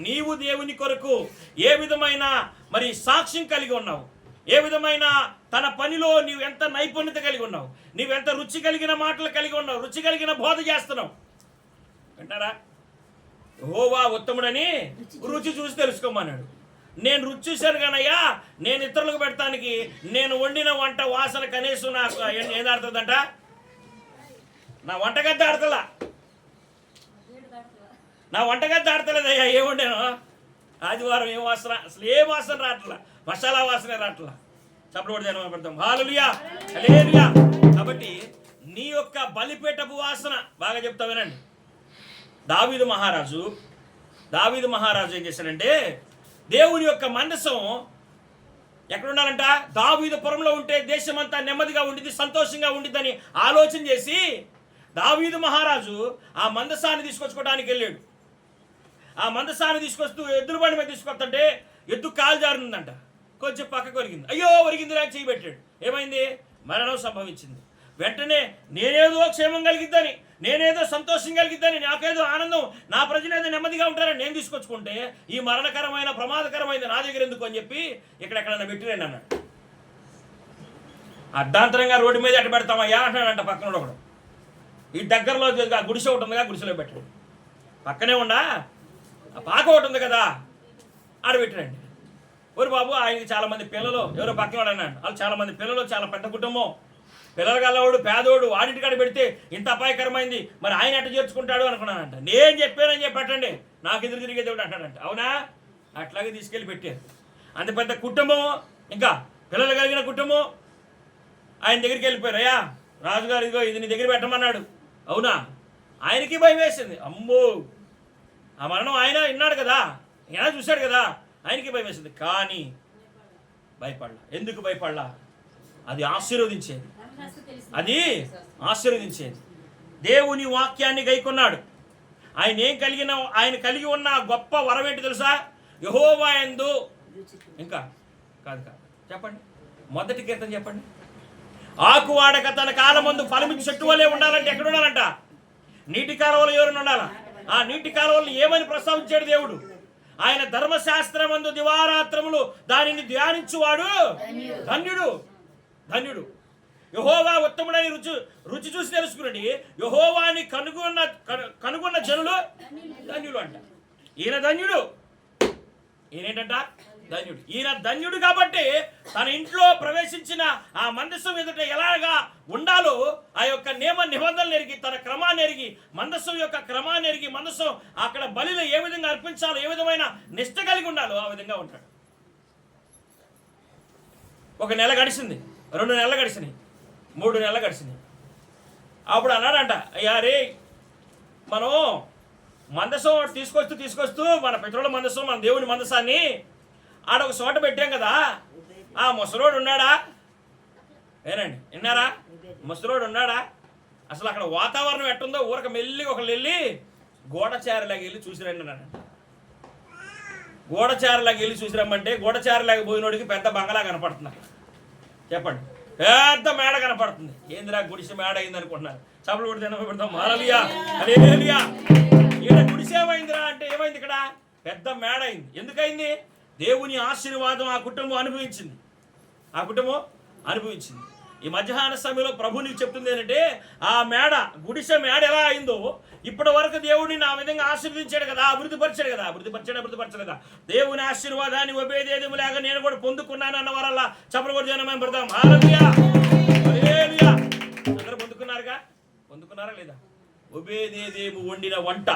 Speaker 2: నీవు దేవుని కొరకు ఏ విధమైన మరి సాక్ష్యం కలిగి ఉన్నావు, ఏ విధమైన తన పనిలో నీవు ఎంత నైపుణ్యత కలిగి ఉన్నావు, నీవెంత రుచి కలిగిన మాటలు కలిగి ఉన్నావు, రుచి కలిగిన బోధ చేస్తున్నావు. వింటారా? యెహోవా ఉత్తముడని రుచి చూసి తెలుసుకోమన్నాడు. నేను రుచి చూశాను కానయ్యా, నేను ఇతరులకు పెడతానికి నేను వండిన వంట వాసన కనీసం నాకు ఏది ఆడుతుందంట, నా వంటగద్ద ఆడతలా, నా వంటగద్ద ఆడతలేదయ్యా. ఏం వండాను? ఆదివారం ఏం వాసన, అసలు ఏ వాసన రావట్లా, మసాలా వాసన రావట్లా. చప్పుడు కూడా జనం పెడతాం. హల్లెలూయా, హల్లెలూయా. కాబట్టి నీ యొక్క బలిపీఠపు వాసన బాగా చెప్తా వినండి. దావీదు మహారాజు ఏం చేశాడంటే, దేవుని యొక్క మందసం ఎక్కడ ఉండాలంట? దావీదు పురంలో ఉంటే దేశమంతా నెమ్మదిగా ఉండిద్ది, సంతోషంగా ఉండిద్దని ఆలోచన చేసి దావీదు మహారాజు ఆ మందసాన్ని తీసుకొచ్చుకోవడానికి వెళ్ళాడు. ఆ మందసాన్ని తీసుకొస్తూ ఎద్దుల బండి మీద తీసుకొస్తుంటే ఎద్దు కాలు జారుందంట, కొంచెం పక్కకు ఒరిగింది. అయ్యో ఒరిగింది నాకు చేయి పెట్టాడు. ఏమైంది? మరణం సంభవించింది. వెంటనే నేనేదో క్షేమం కలిగిద్దని, నేనేదో సంతోషం కలిగిద్దని, నాకేదో ఆనందం, నా ప్రజలేదో నెమ్మదిగా ఉంటారని నేను తీసుకొచ్చుకుంటే ఈ మరణకరమైన ప్రమాదకరమైనది నా దగ్గర ఎందుకు అని చెప్పి ఇక్కడెక్కడన్నా పెట్టిరండి అన్నాడు. అర్ధాంతరంగా రోడ్డు మీద ఎట్ట పెడతామయ్యా అంటాడంట పక్కన ఒకడు. ఈ దగ్గరలో గుడిసె ఒకటి ఉందిగా, గుడిసెలో పెట్టాడు. పక్కనే ఉండా ఆ పాక ఒకటి ఉంది కదా, ఆడ పెట్టిరండి. ఓరి బాబు, ఆయనకి చాలామంది పిల్లలు, ఎవరో పక్కన వాడు అన్నాడు, వాళ్ళు చాలామంది పిల్లలు, చాలా పెద్ద కుటుంబం, పిల్లలు గల్లవాడు, పేదోడు, వాడింటికాడ పెడితే ఇంత అపాయకరమైంది, మరి ఆయన ఎట్ట చేర్చుకుంటాడు అనుకున్నానంట. నేను చెప్పానని చెప్పి పెట్టండి, నాకు ఎదురు తిరిగే దేవుడు అంటాడంట. అవునా? అట్లాగే తీసుకెళ్ళి పెట్టారు. అంత పెద్ద కుటుంబం, ఇంకా పిల్లలు కలిగిన కుటుంబం, ఆయన దగ్గరికి వెళ్ళిపోయారు. అయ్యా రాజుగారు, ఇదిగో ఇది నీ దగ్గర పెట్టమన్నాడు. అవునా? ఆయనకి భయం వేసింది. అమ్మో, ఆ మరణం ఆయన విన్నాడు కదా, ఆయన చూశాడు కదా, ఆయనకి భయం వేసింది. కానీ భయపడలా. ఎందుకు భయపడలా? అది ఆశీర్వదించేది, అది ఆశీర్వదించేది. దేవుని వాక్యాన్ని గైకొన్నాడు. ఆయన కలిగి ఉన్న గొప్ప వరం ఏంటి తెలుసా? యెహోవా యందు, ఇంకా కాదు చెప్పండి, మొదటి కీర్తన చెప్పండి. ఆకు వాడక తన కాలమందు ఫలమిచ్చి చెట్టు వలె ఉండాలంటే ఎక్కడ ఉండాలంట? నీటి కాలువలో ఎవరైనా ఉండాలా? ఆ నీటి కాలువలు ఏమని ప్రస్తావించాడు దేవుడు? ఆయన ధర్మశాస్త్రమందు దివారాత్రములు దానిని ధ్యానించువాడు ధన్యుడు, ధన్యుడు. యెహోవా ఉత్తముడని రుచి చూసి తెలుసుకునండి. యెహోవాని కనుగొన్న జనులు ధన్యులు అంట. ఈయన ధన్యుడు. ఈయనేంటంట? ధన్యుడు. ఈయన ధన్యుడు కాబట్టి తన ఇంట్లో ప్రవేశించిన ఆ మందసం ఎదుట ఎలాగా ఉండాలో ఆ యొక్క నియమ నిబంధనలు ఎరిగి, తన క్రమాన్ని ఎరిగి, మందసం యొక్క క్రమాన్ని ఎరిగి, మందసం అక్కడ బలిలో ఏ విధంగా అర్పించాలో, ఏ విధమైన నిష్ట కలిగి ఉండాలో ఆ విధంగా ఉంటాడు. ఒక నెల గడిచింది, 2 నెలలు గడిచినాయి, 3 నెలలు గడిచినాయి. అప్పుడు అన్నాడంట, అయ్యా రే మనం మందసం తీసుకొస్తూ మన పితరుల మందసం, మన దేవుని మందసాన్ని ఆడ ఒక చోట పెట్టాం కదా, ఆ ముసలోడు ఉన్నాడా? ఏనండి విన్నారా? ముసలోడు ఉన్నాడా? అసలు అక్కడ వాతావరణం ఎట్టుందో ఊరక మెల్లిగా ఒకళ్ళు వెళ్ళి గోడచారలాగా వెళ్ళి చూసిరండి అన్నాడు. గోడచారలాగా వెళ్ళి చూసిరమ్మంటే గోడచారలాగా పోయినోడికి పెద్ద బంగళా కనపడుతుంది. చెప్పండి, పెద్ద మేడ కనపడుతుంది. ఏందిరా గుడిసె మేడ అయింది అనుకుంటున్నారు. చప్పలు కొడితే హల్లెలూయా హల్లెలూయా. ఈడ గుడిసె ఏమైందిరా అంటే ఏమైంది? ఇక్కడ పెద్ద మేడ అయింది. ఎందుకైంది? దేవుని ఆశీర్వాదం ఆ కుటుంబం అనుభవించింది. ఈ మధ్యాహ్న సమయంలో ప్రభు నీకు చెప్తుంది ఏంటంటే, ఆ మేడ, గుడిసె మేడ ఎలా అయిందో ఇప్పటి వరకు దేవుడిని నా విధంగా ఆశీర్వదించాడు కదా, అభివృద్ధిపరిచాడు కదా. దేవుని ఆశీర్వాదాన్ని ఒబేదేదెము లాగా నేను కూడా పొందుకున్నాను అన్న వారల్లా చప్పలు కొట్టి జనమే పడతాం. హల్లెలూయా హల్లెలూయా. అందరూ పొందుకున్నారా లేదా? ఒబేదేదెము వండిన వంట,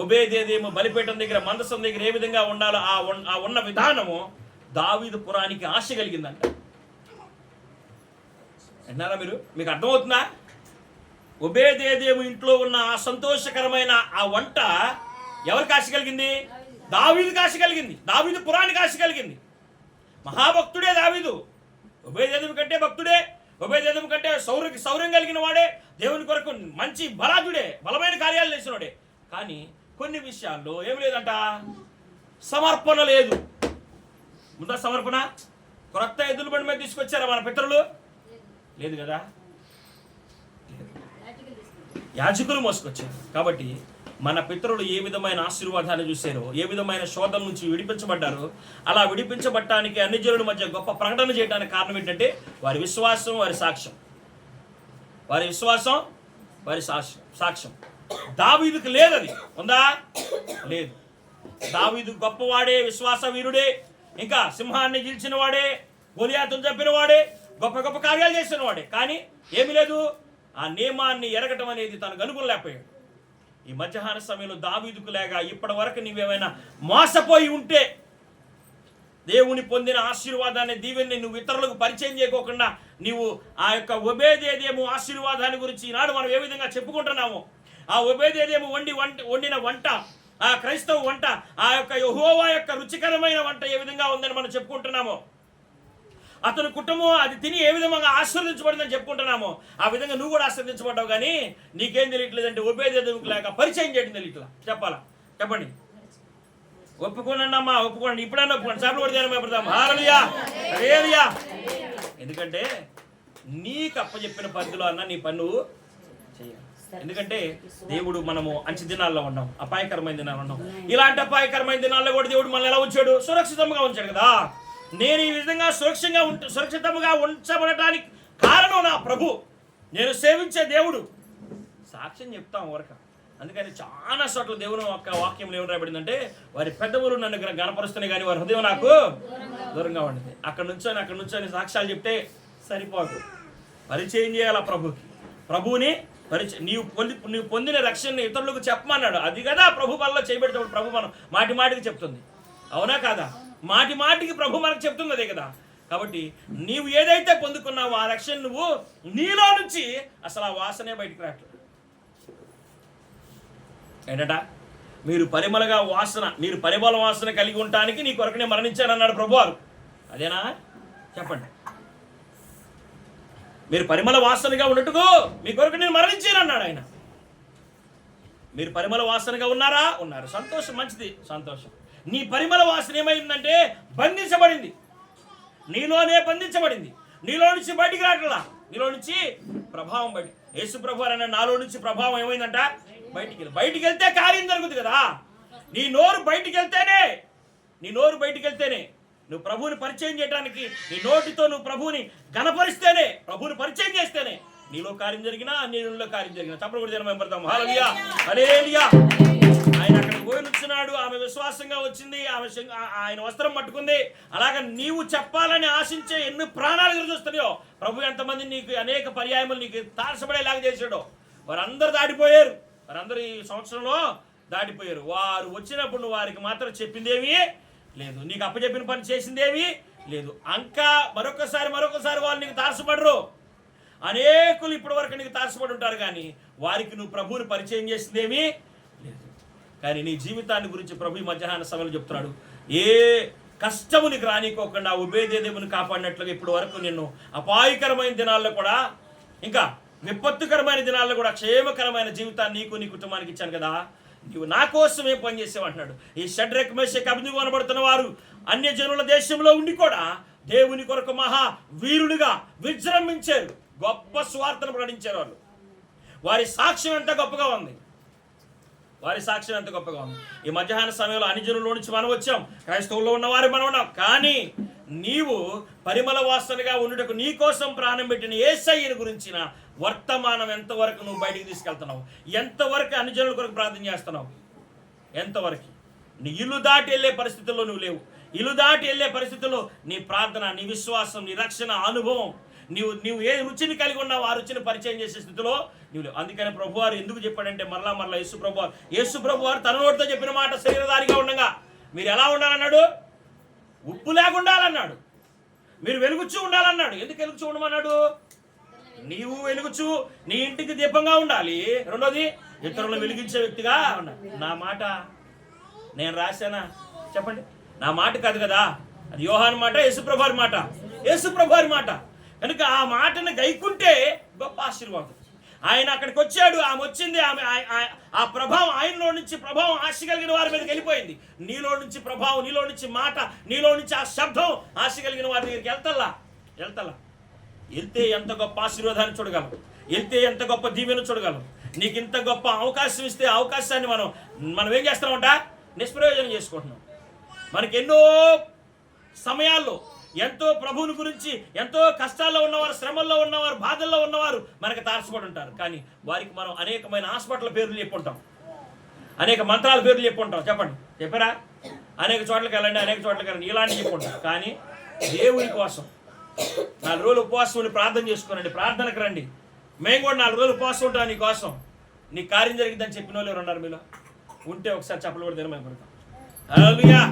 Speaker 2: ఒబేదేదెము బలిపీఠం దగ్గర, మందసం దగ్గర ఏ విధంగా ఉండాలో ఆ ఉన్న విధానము దావీదు పురానికి ఆశ కలిగిందంట. విన్నారా మీరు? మీకు అర్థమవుతుందా? ఒబేదేదెము ఇంట్లో ఉన్న ఆ సంతోషకరమైన ఆ వంట ఎవరికి ఆశ కలిగింది? దావీదుకి ఆశ కలిగింది, దావీదు పురానికి ఆశ కలిగింది. మహాభక్తుడే దావీదు, ఒబేదేదెము కంటే భక్తుడే, ఒబేదేదెము కంటే శౌర్యం కలిగిన వాడే, దేవుని కొరకు మంచి బలాజుడే, బలమైన కార్యాలు చేసినవాడే. కానీ కొన్ని విషయాల్లో ఏమి లేదంట, సమర్పణ లేదు. ముందు సమర్పణ, క్రొత్త ఎద్దుల బండి మీద తీసుకొచ్చారా మన పితరులు? లేదు కదా, యాజకులు మోసుకొచ్చారు. కాబట్టి మన పితరులు ఏ విధమైన ఆశీర్వాదాన్ని చూశారో, ఏ విధమైన శోధన నుంచి విడిపించబడ్డారో, అలా విడిపించబడటానికి అన్ని జనుల మధ్య గొప్ప ప్రకటన చేయడానికి కారణం ఏంటంటే వారి విశ్వాసం, వారి సాక్ష్యం. దావీదుకు లేదు. అది ఉందా? లేదు. దావీదు గొప్పవాడే, విశ్వాస వీరుడే, ఇంకా సింహాన్ని గెలిచిన వాడే, గొలియాతును చంపిన వాడే, గొప్ప గొప్ప కార్యాలు చేసిన వాడే. కానీ ఏమీ లేదు, ఆ నియమాన్ని ఎరగటం అనేది తనకు అనుకోలేకపోయాడు. ఈ మధ్యాహ్న సమయంలో దావీదుకు లేక ఇప్పటి వరకు నీవేమైనా మోసపోయి ఉంటే, దేవుని పొందిన ఆశీర్వాదాన్ని, దీవెన్ని నువ్వు ఇతరులకు పరిచయం చేయకోకుండా నీవు ఆ యొక్క ఒబేదేదెము ఆశీర్వాదాన్ని గురించి ఈనాడు మనం ఏ విధంగా చెప్పుకుంటున్నామో, ఆ ఒబేదేదెము వండిన వంట, ఆ క్రైస్తవ వంట, ఆ యొక్క యెహోవా యొక్క రుచికరమైన వంట ఏ విధంగా ఉందని మనం చెప్పుకుంటున్నామో, అతని కుటుంబం అది తిని ఏ విధంగా ఆశీర్వదించబడిందని చెప్పుకుంటున్నామో, ఆ విధంగా నువ్వు కూడా ఆశీర్వదించబడ్డావు. కానీ నీకేం తెలియట్లేదంటే ఒబేదేదెముకు లేక పరిచయం చేయడం తెలియట్లా. చెప్పండి. ఒప్పుకోండి. ఇప్పుడన్నా ఒప్పుకోండి. చప్పలు కొడితే భయపడతాం. హల్లెలూయా హల్లెలూయా. ఎందుకంటే నీకు అప్పచెప్పిన పరిధిలో అన్న నీ పన్ను చేయాలి. ఎందుకంటే దేవుడు, మనము అంచె దినాల్లో ఉన్నాం, అపాయకరమైన దినాల్లో ఉన్నాం. ఇలాంటి అపాయకరమైన దినాల్లో కూడా దేవుడు మనల్ని ఎలా ఉంచాడు? సురక్షితంగా ఉంచాడు కదా. నేను ఈ విధంగా సురక్షితంగా ఉంచబడటానికి కారణం నా ప్రభు, నేను సేవించే దేవుడు. సాక్ష్యం చెప్తాం వరక. అందుకని చాలా చోట్ల దేవుని యొక్క వాక్యం ఏమి రాబడిందంటే, వారి పెద్దవులు నన్ను గణపరుస్తున్నాయి కానీ వారి హృదయం నాకు దూరంగా ఉండేది. అక్కడ నుంచొని సాక్ష్యాలు చెప్తే సరిపోదు. పరిచయం చేయాలి ప్రభువుని నీవు పొందిన రక్షణని ఇతరులకు చెప్పమన్నాడు. అది కదా ప్రభు వల్ల చేయబెడతాడు. ప్రభు మనం మాటికి చెప్తుంది, అవునా కాదా? మాటికి ప్రభు మనకు చెప్తుంది అదే కదా. కాబట్టి నీవు ఏదైతే పొందుకున్నావో ఆ రక్షణ నువ్వు నీలో నుంచి అసలు ఆ వాసనే బయటికి రావట్లేదు. ఏంటట? మీరు పరిమళ వాసన కలిగి ఉండటానికి నీ కొరకు నేను మరణించానన్నాడు ప్రభువారు. అదేనా? చెప్పండి. మీరు పరిమళ వాసనగా ఉన్నట్టుగా మీ కొరకు నేను మరణించానన్నాడు ఆయన. మీరు పరిమళ వాసనగా ఉన్నారా? ఉన్నారు. సంతోషం, మంచిది, సంతోషం. నీ పరిమళ వాసన ఏమైందంటే బంధించబడింది, నీలోనే బంధించబడింది. నీలో నుంచి బయటికి రావట్లా, నీలో నుంచి ప్రభావం బయట. యేసు ప్రభు అన్న నాలో నుంచి ప్రభావం ఏమైందంట? బయటికి వెళ్తే కార్యం జరుగుతుంది కదా. నీ నోరు బయటికి వెళ్తేనే నువ్వు ప్రభువుని పరిచయం చేయడానికి, నీ నోటితో నువ్వు ప్రభువుని గణపరిస్తేనే, ప్రభువుని పరిచయం చేస్తేనే నీలో కార్యం జరిగినా నీలో కార్యం జరిగినా. చప్పలు కూడా జనం పడతాం. హల్లెలూయా హల్లెలూయా. ఆయన అక్కడ పోయి నుంచున్నాడు, ఆమె విశ్వాసంగా వచ్చింది, ఆయన వస్త్రం పట్టుకుంది. అలాగే నీవు చెప్పాలని ఆశించే ఎన్ని ప్రాణాలు ఎదురు చూస్తున్నాయో, ప్రభు ఎంతమంది నీకు అనేక పర్యాయములు నీకు తారసపడేలాగా చేశాడో, వారందరూ దాటిపోయారు. వారందరూ ఈ సంవత్సరంలో దాటిపోయారు. వారు వచ్చినప్పుడు నువ్వు వారికి మాత్రం చెప్పిందేమీ లేదు, నీకు అప్పచెప్పిన పని చేసిందేమీ లేదు. ఇంకా మరొకసారి వాళ్ళు నీకు తారసపడరు. అనేకులు ఇప్పటి వరకు నీకు తారసపడి ఉంటారు, కానీ వారికి నువ్వు ప్రభువుని పరిచయం చేసిందేమీ లేదు. కానీ నీ జీవితాన్ని గురించి ప్రభు ఈ మధ్యాహ్న సమయంలో చెప్తున్నాడు. ఏ కష్టము నీకు రానికోకుండా ఉబేదేవుని కాపాడినట్లుగా ఇప్పటి వరకు నిన్ను అపాయకరమైన దినాల్లో కూడా, ఇంకా విపత్తుకరమైన దినాల్లో కూడా క్షేమకరమైన జీవితాన్ని నీకు నీ కుటుంబానికి ఇచ్చాను కదా, నీవు నా కోసం ఏం పని చేసావు అంటున్నాడు. ఈ షడ్రక్ మేషక్ అబేద్నెగో అనబడుతున్న వారు అన్యజనుల దేశంలో ఉండి కూడా దేవుని కొరకు మహా వీరులుగా విజృంభించారు, గొప్ప స్వార్థను ప్రకటించారు. వాళ్ళు వారి సాక్ష్యం ఎంత గొప్పగా ఉంది, వారి సాక్ష్యం ఎంత గొప్పగా ఉంది. ఈ మధ్యాహ్న సమయంలో అన్యజనుల నుంచి మనం వచ్చాం, క్రైస్తవుల్లో ఉన్నవారు మనం ఉన్నాం, కానీ నీవు పరిమళ వాసనగా ఉండుటకు నీ కోసం ప్రాణం పెట్టిన యేసయ్యను గురించిన వర్తమానం ఎంతవరకు నువ్వు బయటికి తీసుకెళ్తున్నావు? ఎంతవరకు అన్యజనుల కొరకు ప్రార్థన చేస్తున్నావు? ఎంతవరకు? నీ ఇల్లు దాటి వెళ్ళే పరిస్థితుల్లో నువ్వు లేవు. ఇల్లు దాటి వెళ్ళే పరిస్థితుల్లో నీ ప్రార్థన, నీ విశ్వాసం, నీ రక్షణ అనుభవం, నీవు ఏ రుచిని కలిగి ఉన్నావు ఆ రుచిని పరిచయం చేసే స్థితిలో నువ్వు లేవు. అందుకని ప్రభువారు ఎందుకు చెప్పాడంటే, మరలా యేసు ప్రభువారు తన నోటితో చెప్పిన మాట శరీరధారిగా ఉండగా మీరు ఎలా ఉండాలన్నాడు? ఉప్పు లేకుండా ఉండాలన్నాడు. మీరు వెలుగుచూ ఉండాలన్నాడు. ఎందుకు వెలుగుచూ ఉండమన్నాడు? నీవు వెలుగుచూ నీ ఇంటికి దీపంగా ఉండాలి. రెండోది, ఇతరులను వెలిగించే వ్యక్తిగా ఉండాలి. నా మాట నేను రాశానా? చెప్పండి. నా మాట కాదు కదా, అది యోహాను మాట, యేసుప్రభువారి మాట. యేసుప్రభువారి మాట కనుక ఆ మాటను గైకుంటే గొప్ప ఆశీర్వాదం. ఆయన అక్కడికి వచ్చాడు, ఆమె వచ్చింది, ఆ ప్రభావం ఆయనలో నుంచి ప్రభావం ఆశ కలిగిన వారి మీదకి వెళ్ళిపోయింది. నీలో నుంచి ప్రభావం, నీలో నుంచి మాట, నీలో నుంచి ఆ శబ్దం ఆశ కలిగిన వారి దగ్గరికి వెళ్తే ఎంత గొప్ప ఆశీర్వాదాన్ని చూడగలం, వెళ్తే ఎంత గొప్ప దీవెను చూడగలం. నీకు ఇంత గొప్ప అవకాశం ఇస్తే అవకాశాన్ని మనం ఏం చేస్తున్నామంట? నిష్ప్రయోజనం చేసుకుంటున్నాం. మనకి ఎన్నో సమయాల్లో ఎంతో ప్రభువుని గురించి, ఎంతో కష్టాల్లో ఉన్నవారు, శ్రమల్లో ఉన్నవారు, బాధల్లో ఉన్నవారు మనకు తారసపడి ఉంటారు. కానీ వారికి మనం అనేకమైన హాస్పిటల్ పేర్లు చెప్పుకుంటాం, అనేక మంత్రాల పేర్లు చెప్పుకుంటాం. చెప్పారా? అనేక చోట్లకి వెళ్ళండి ఇలాంటి చెప్పుకుంటాం. కానీ దేవుని కోసం 4 రోజులు ఉపవాసం ఉండి ప్రార్థన చేసుకోనండి, ప్రార్థనకు రండి. మేము కూడా 4 రోజులు ఉపవాసం ఉంటాం నీ కోసం, నీ కార్యం జరిగిందని చెప్పిన వాళ్ళు ఎవరు ఉన్నారు మీలో? ఉంటే ఒకసారి చెప్పలు కూడా తినమని పడతాం. హల్లెలూయా.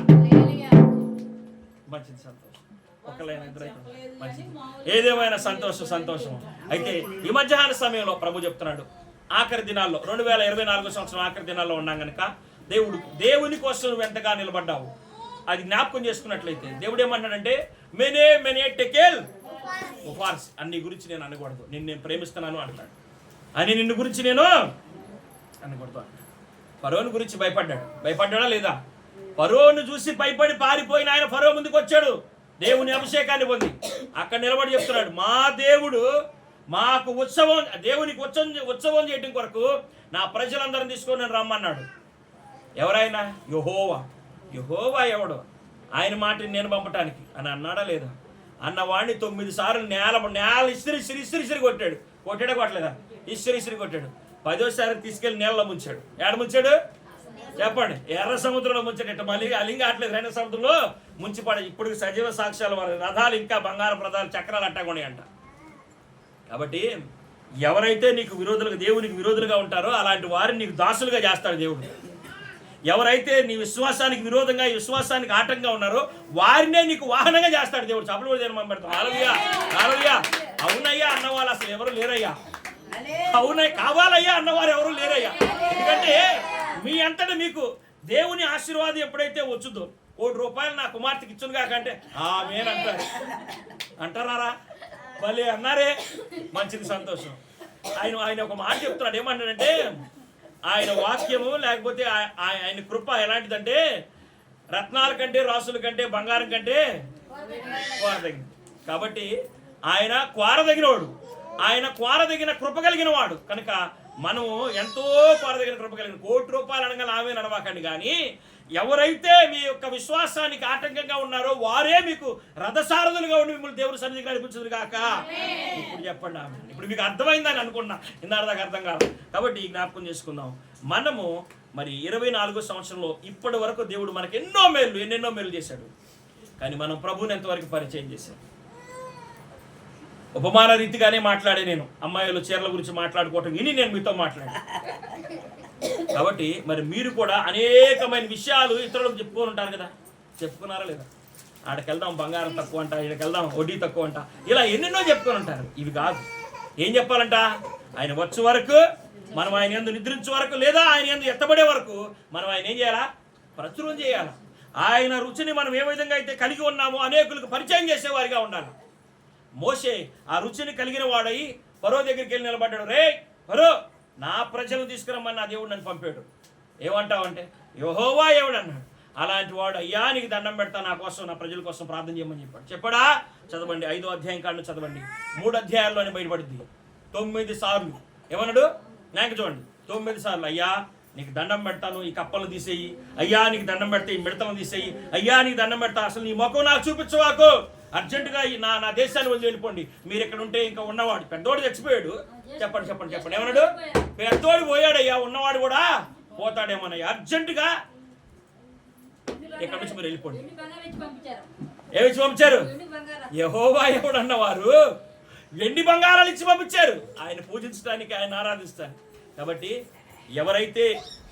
Speaker 2: మంచిది, సంతోషం. ఒకళ్ళైనా ఇద్దరైనా మంచిది. ఏదేమైనా సంతోషం. అయితే ఈ మధ్యాహ్న సమయంలో ప్రభు చెప్తున్నాడు, ఆఖరి దినాల్లో 2024 సంవత్సరం ఆఖరి దినాల్లో ఉన్నాం కనుక దేవుని కోసం నువ్వు ఎంతగా నిలబడ్డావు అది జ్ఞాపకం చేసుకున్నట్లయితే దేవుడు ఏమన్నాడంటే, మెనే టెకేల్ ఉపవాస్ అన్ని గురించి నేను అనకూడదు, నేను ప్రేమిస్తున్నాను అంటాడు. అని నిన్ను గురించి నేను అనకూడదు అంటాడు. ఫరోను గురించి భయపడ్డాడా లేదా? ఫరోను చూసి భయపడి పారిపోయిన ఆయన ఫరో ముందుకు వచ్చాడు, దేవుని అభిషేకాన్ని పొంది అక్కడ నిలబడి చెప్తున్నాడు, మా దేవుడు మాకు దేవునికి ఉత్సవం చేయడం కొరకు నా ప్రజలందరిని తీసుకొని నేను రమ్మన్నాడు. ఎవరైనా? యెహోవా ఎవడు? ఆయన మాటని నేను పంపటానికి అని అన్నాడా లేదా? అన్నవాడిని 9 సార్లు నేల ఇసిరి కొట్టాడా? ఇసిరి కొట్టాడు. 10వ తీసుకెళ్లి నేలలో ముంచాడు. ఏడ ముంచాడు? చెప్పండి. ఎర్ర సముద్రంలో ముంచాడట. మళ్ళీ అలింగా అట్లేదు, 2 సముద్రంలో ముంచిపడే. ఇప్పుడు సజీవ సాక్ష్యాలు వారి రథాలు ఇంకా బంగారం రథాలు చక్రాలు అట్టగొని అంట. కాబట్టి ఎవరైతే నీకు దేవునికి విరోధులుగా ఉంటారో అలాంటి వారిని నీకు దాసులుగా చేస్తాడు దేవుడు. ఎవరైతే నీ విశ్వాసానికి విరోధంగా, ఈ విశ్వాసానికి ఆటంగా ఉన్నారో వారినే నీకు వాహనంగా చేస్తాడు దేవుడు. చప్పలు కూడా జన్మ పెడతాం. హల్లెలూయా. అవునయ్యా అన్నవాళ్ళు అసలు ఎవరు లేరయ్యా. కావాలయ్యా అన్నవారు ఎవరు లేరయ్యా. ఎందుకంటే మీ అంతటా మీకు దేవుని ఆశీర్వాదం ఎప్పుడైతే వచ్చుదో, ₹1 నా కుమార్తెకి ఇచ్చును కాకంటే ఆమేనంటారు. అంటారా? భలే అన్నారే. మంచిది, సంతోషం. ఆయన ఒక మాట చెప్తున్నాడు. ఏమన్నాడంటే, ఆయన వాక్యము లేకపోతే ఆయన కృప ఎలాంటిదంటే రత్నాల కంటే, రాసుల కంటే, బంగారం కంటే కోరదగినది. కాబట్టి ఆయన కోరదగినవాడు, ఆయన కోరదగిన కృప కలిగిన వాడు కనుక మనము ఎంతో కోరదగిన కృప కలిగిన. ₹1 అనగా ఆమె నడవాకండి. కానీ ఎవరైతే మీ యొక్క విశ్వాసానికి ఆటంకంగా ఉన్నారో వారే మీకు రథసారథులుగా ఉండి మిమ్మల్ని దేవుని సన్నిధికి నడిపించుదురు కాక. ఇప్పుడు చెప్పండి ఆమె. ఇప్పుడు మీకు అర్థమైందని అనుకున్నా, ఇందాక అర్థం కాదు. కాబట్టి ఈ జ్ఞాపకం చేసుకుందాం. మనము మరి 24వ సంవత్సరంలో ఇప్పటి వరకు దేవుడు మనకి ఎన్నెన్నో మేలు చేశాడు. కానీ మనం ప్రభువుని ఎంతవరకు పరిచయం చేశాం? ఉపమాన రీతిగానే మాట్లాడే నేను అమ్మాయిలు చీరల గురించి మాట్లాడుకోవటం విని నేను మీతో మాట్లాడాను. కాబట్టి మరి మీరు కూడా అనేకమైన విషయాలు ఇతరులకు చెప్పుకొని ఉంటారు కదా. చెప్పుకున్నారా లేదా? ఆడికి వెళ్దాం బంగారం తక్కువ అంట, ఈడికి వెళ్దాం వడ్డీ తక్కువ అంట, ఇలా ఎన్నెన్నో చెప్పుకొని ఉంటారు. ఇవి కాదు. ఏం చెప్పాలంట? ఆయన వచ్చే వరకు మనం ఆయన యందు నిద్రించే వరకు, లేదా ఆయన యందు ఎత్తబడే వరకు మనం ఆయన ఏం చేయాలా? ప్రచురం చేయాలి. ఆయన రుచిని మనం ఏ విధంగా అయితే కలిగి ఉన్నామో అనేకులకు పరిచయం చేసేవారిగా ఉండాలి. మోషే ఆ రుచిని కలిగిన వాడై ఫరో దగ్గరికి వెళ్ళి నిలబడ్డాడు. రే ఫరో, నా ప్రజలను తీసుకురమ్మని నా దేవుడు నన్ను పంపాడు. ఏమంటావంటే యెహోవా దేవుడు అన్నాడు. అలాంటి వాడు, అయ్యా నీకు దండం పెడతా, నా కోసం నా ప్రజల కోసం ప్రార్థన చేయమని చెప్పాడు. చెప్పడా? చదవండి 5వ అధ్యాయం కాళ్ళు చదవండి. 3 అధ్యాయాల్లోనే బయటపడింది. 9 సార్లు ఏమన్నాడు? నాకు చూడండి, 9 సార్లు అయ్యా నీకు దండం పెడతాను, ఈ కప్పలను తీసేయి, అయ్యా నీకు దండం పెడతా ఈ మిడతలను తీసేయి, అయ్యా నీకు దండం పెడతా, అసలు నీ ముఖం నాకు చూపించవాకు, అర్జెంటుగా నా దేశాన్ని వదిలి వెళ్ళిపోండి, మీరు ఇక్కడ ఉంటే ఇంకా ఉన్నవాడు పెద్దోడు చచ్చిపోయాడు. చెప్పండి చెప్పండి చెప్పండి. ఏమన్నాడు? పెద్దోడు పోయాడయ్యా, ఉన్నవాడు కూడా పోతాడేమోనయ్యా, అర్జెంటుగా ఇక్కడ నుంచి మీరు వెళ్ళిపోండి. ఏమిచ్చి పంపించారు? యెహోవా దేవుడు అన్నవారు వెండి బంగారాలు ఇచ్చి పంపించారు, ఆయన పూజించడానికి, ఆయన ఆరాధిస్తానికి. కాబట్టి ఎవరైతే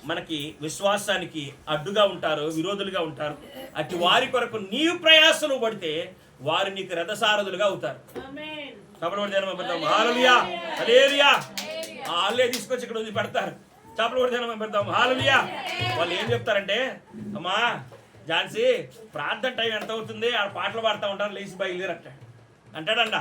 Speaker 2: మనకి విశ్వాసానికి అడ్డుగా ఉంటారో, విరోధులుగా ఉంటారో, అటు వారి కొరకు నీవు ప్రయాసను పడితే వారు నీకు రథసారథులుగా అవుతారు. చేపలు పడితే హల్లెలూయా హల్లెలూయా, వాళ్ళే తీసుకొచ్చి ఇక్కడ వదిలి పెడతారు. చేపలు పడితే పెడతాం హల్లెలూయా. వాళ్ళు ఏం చెప్తారంటే, అమ్మా ఝాన్సీ ప్రార్థన టైం ఎంత అవుతుంది, ఆ పాటలు పాడుతూ ఉంటారు, లేచి బయలుదేరట అంటాడంట.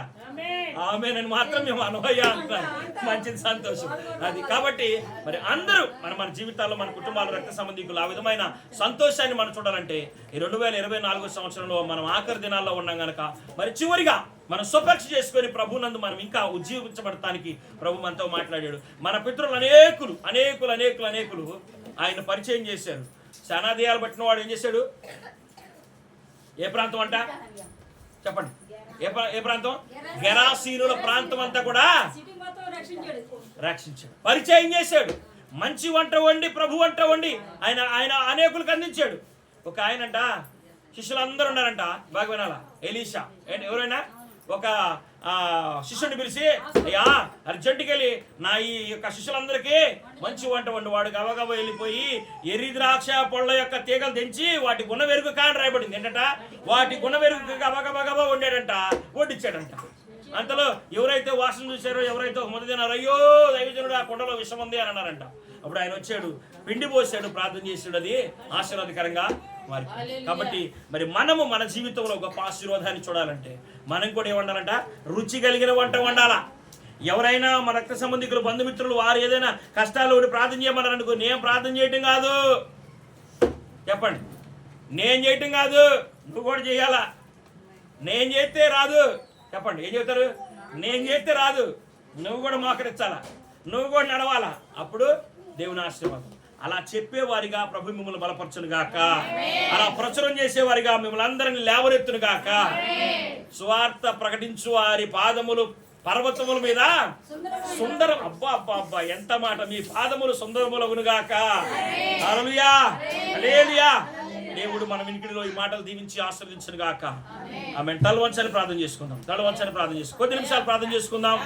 Speaker 2: ఆమె నేను మాత్రం మేము అనుభయ్య అంటున్నాను. మంచిది, సంతోషం. అది కాబట్టి మరి అందరూ మన జీవితాల్లో, మన కుటుంబాల రక్త సంబంధికులు ఆ విధమైన సంతోషాన్ని మనం చూడాలంటే ఈ 2024 సంవత్సరంలో మనం ఆఖరి దినాల్లో ఉన్నాం కనుక మరి చివరిగా మనం స్వపరీక్ష చేసుకొని ప్రభునందు మనం ఇంకా ఉజ్జీవించబడటానికి ప్రభు మనతో మాట్లాడాడు. మన పితరులు అనేకులు అనేకులు అనేకులు అనేకులు ఆయన పరిచయం చేశారు. శనాదేయాలు పట్టిన వాడు ఏం చేశాడు? ఏ ప్రాంతం అంట? చెప్పండి. ఏ ప్రాంతం? గెరాసీనుల ప్రాంతం అంతా కూడా రక్షించాడు, పరిచయం చేశాడు. మంచి వంట వండి, ప్రభు వంట వండి ఆయన ఆయన అనేకులకు అందించాడు. ఒక ఆయనంట, శిష్యులందరూ ఉన్నారంట, బాగా వినాలా, ఎలీషా. ఎవరైనా ఒక శిష్యుడిని పిలిచి, అయ్యా అర్జెంటుకి వెళ్ళి నా ఈ యొక్క శిష్యులందరికీ మంచి వంట వండి. వాడు గబగబ వెళ్ళిపోయి ఎర్రి ద్రాక్ష పళ్ళ యొక్క తీగలు తెంచి వాటి గుణ వెరుగు కాని రాయబడింది ఏంటంట, వాటి గుణ వెరుగు గబగబగబ వండాడంట, వడ్డించాడంట. అంతలో ఎవరైతే వాసన చూశారో, ఎవరైతే మొదటి తినారో, అయ్యో దైవజనుడు ఆ కుండలో విషం ఉంది అని అన్నారంట. అప్పుడు ఆయన వచ్చాడు, పిండి పోసాడు, ప్రార్థన చేసాడు, అది ఆశీర్వాదకరంగా మారిపోయింది. కాబట్టి మరి మనము మన జీవితంలో గొప్ప ఆశీర్వాదాన్ని చూడాలంటే మనం కూడా ఏమండాలంట? రుచి కలిగిన వంట వండాలా. ఎవరైనా మన రక్త సంబంధికులు, బంధుమిత్రులు వారు ఏదైనా కష్టాలు ఉండి ప్రార్థన చేయమన్నారు అనుకో, నేను ప్రార్థన చేయటం కాదు, చెప్పండి, నేను చేయటం కాదు, నువ్వు కూడా చేయాలా. నేను చేస్తే రాదు, చెప్పండి, ఏం చెప్తారు? నేను చేస్తే రాదు, నువ్వు కూడా మోకరించాలా, నువ్వు కూడా నడవాలా, అప్పుడు దేవుని ఆశీర్వాదం. అలా చెప్పేవారిగా ప్రభు మిమ్మల్ని బలపరచును గాక, అలా ప్రచురం చేసేవారిగా మిమ్మల్ని అందరిని లేవనెత్తును గాక. సువార్త ప్రకటించు వారి పాదములు పర్వతముల మీద సుందరం. అబ్బా అబ్బా అబ్బా, ఎంత మాట! మీ పాదములు సుందరములగును గాక. హల్లెలూయా హల్లెలూయా. దేవుడు మన వినికిడిలో ఈ మాటలు దీవించి ఆశీర్వదించును గాక. ఆమేన్. తల వంచని ప్రార్థన చేసుకుందాం. కొద్ది నిమిషాలు ప్రార్థన చేసుకుందాం.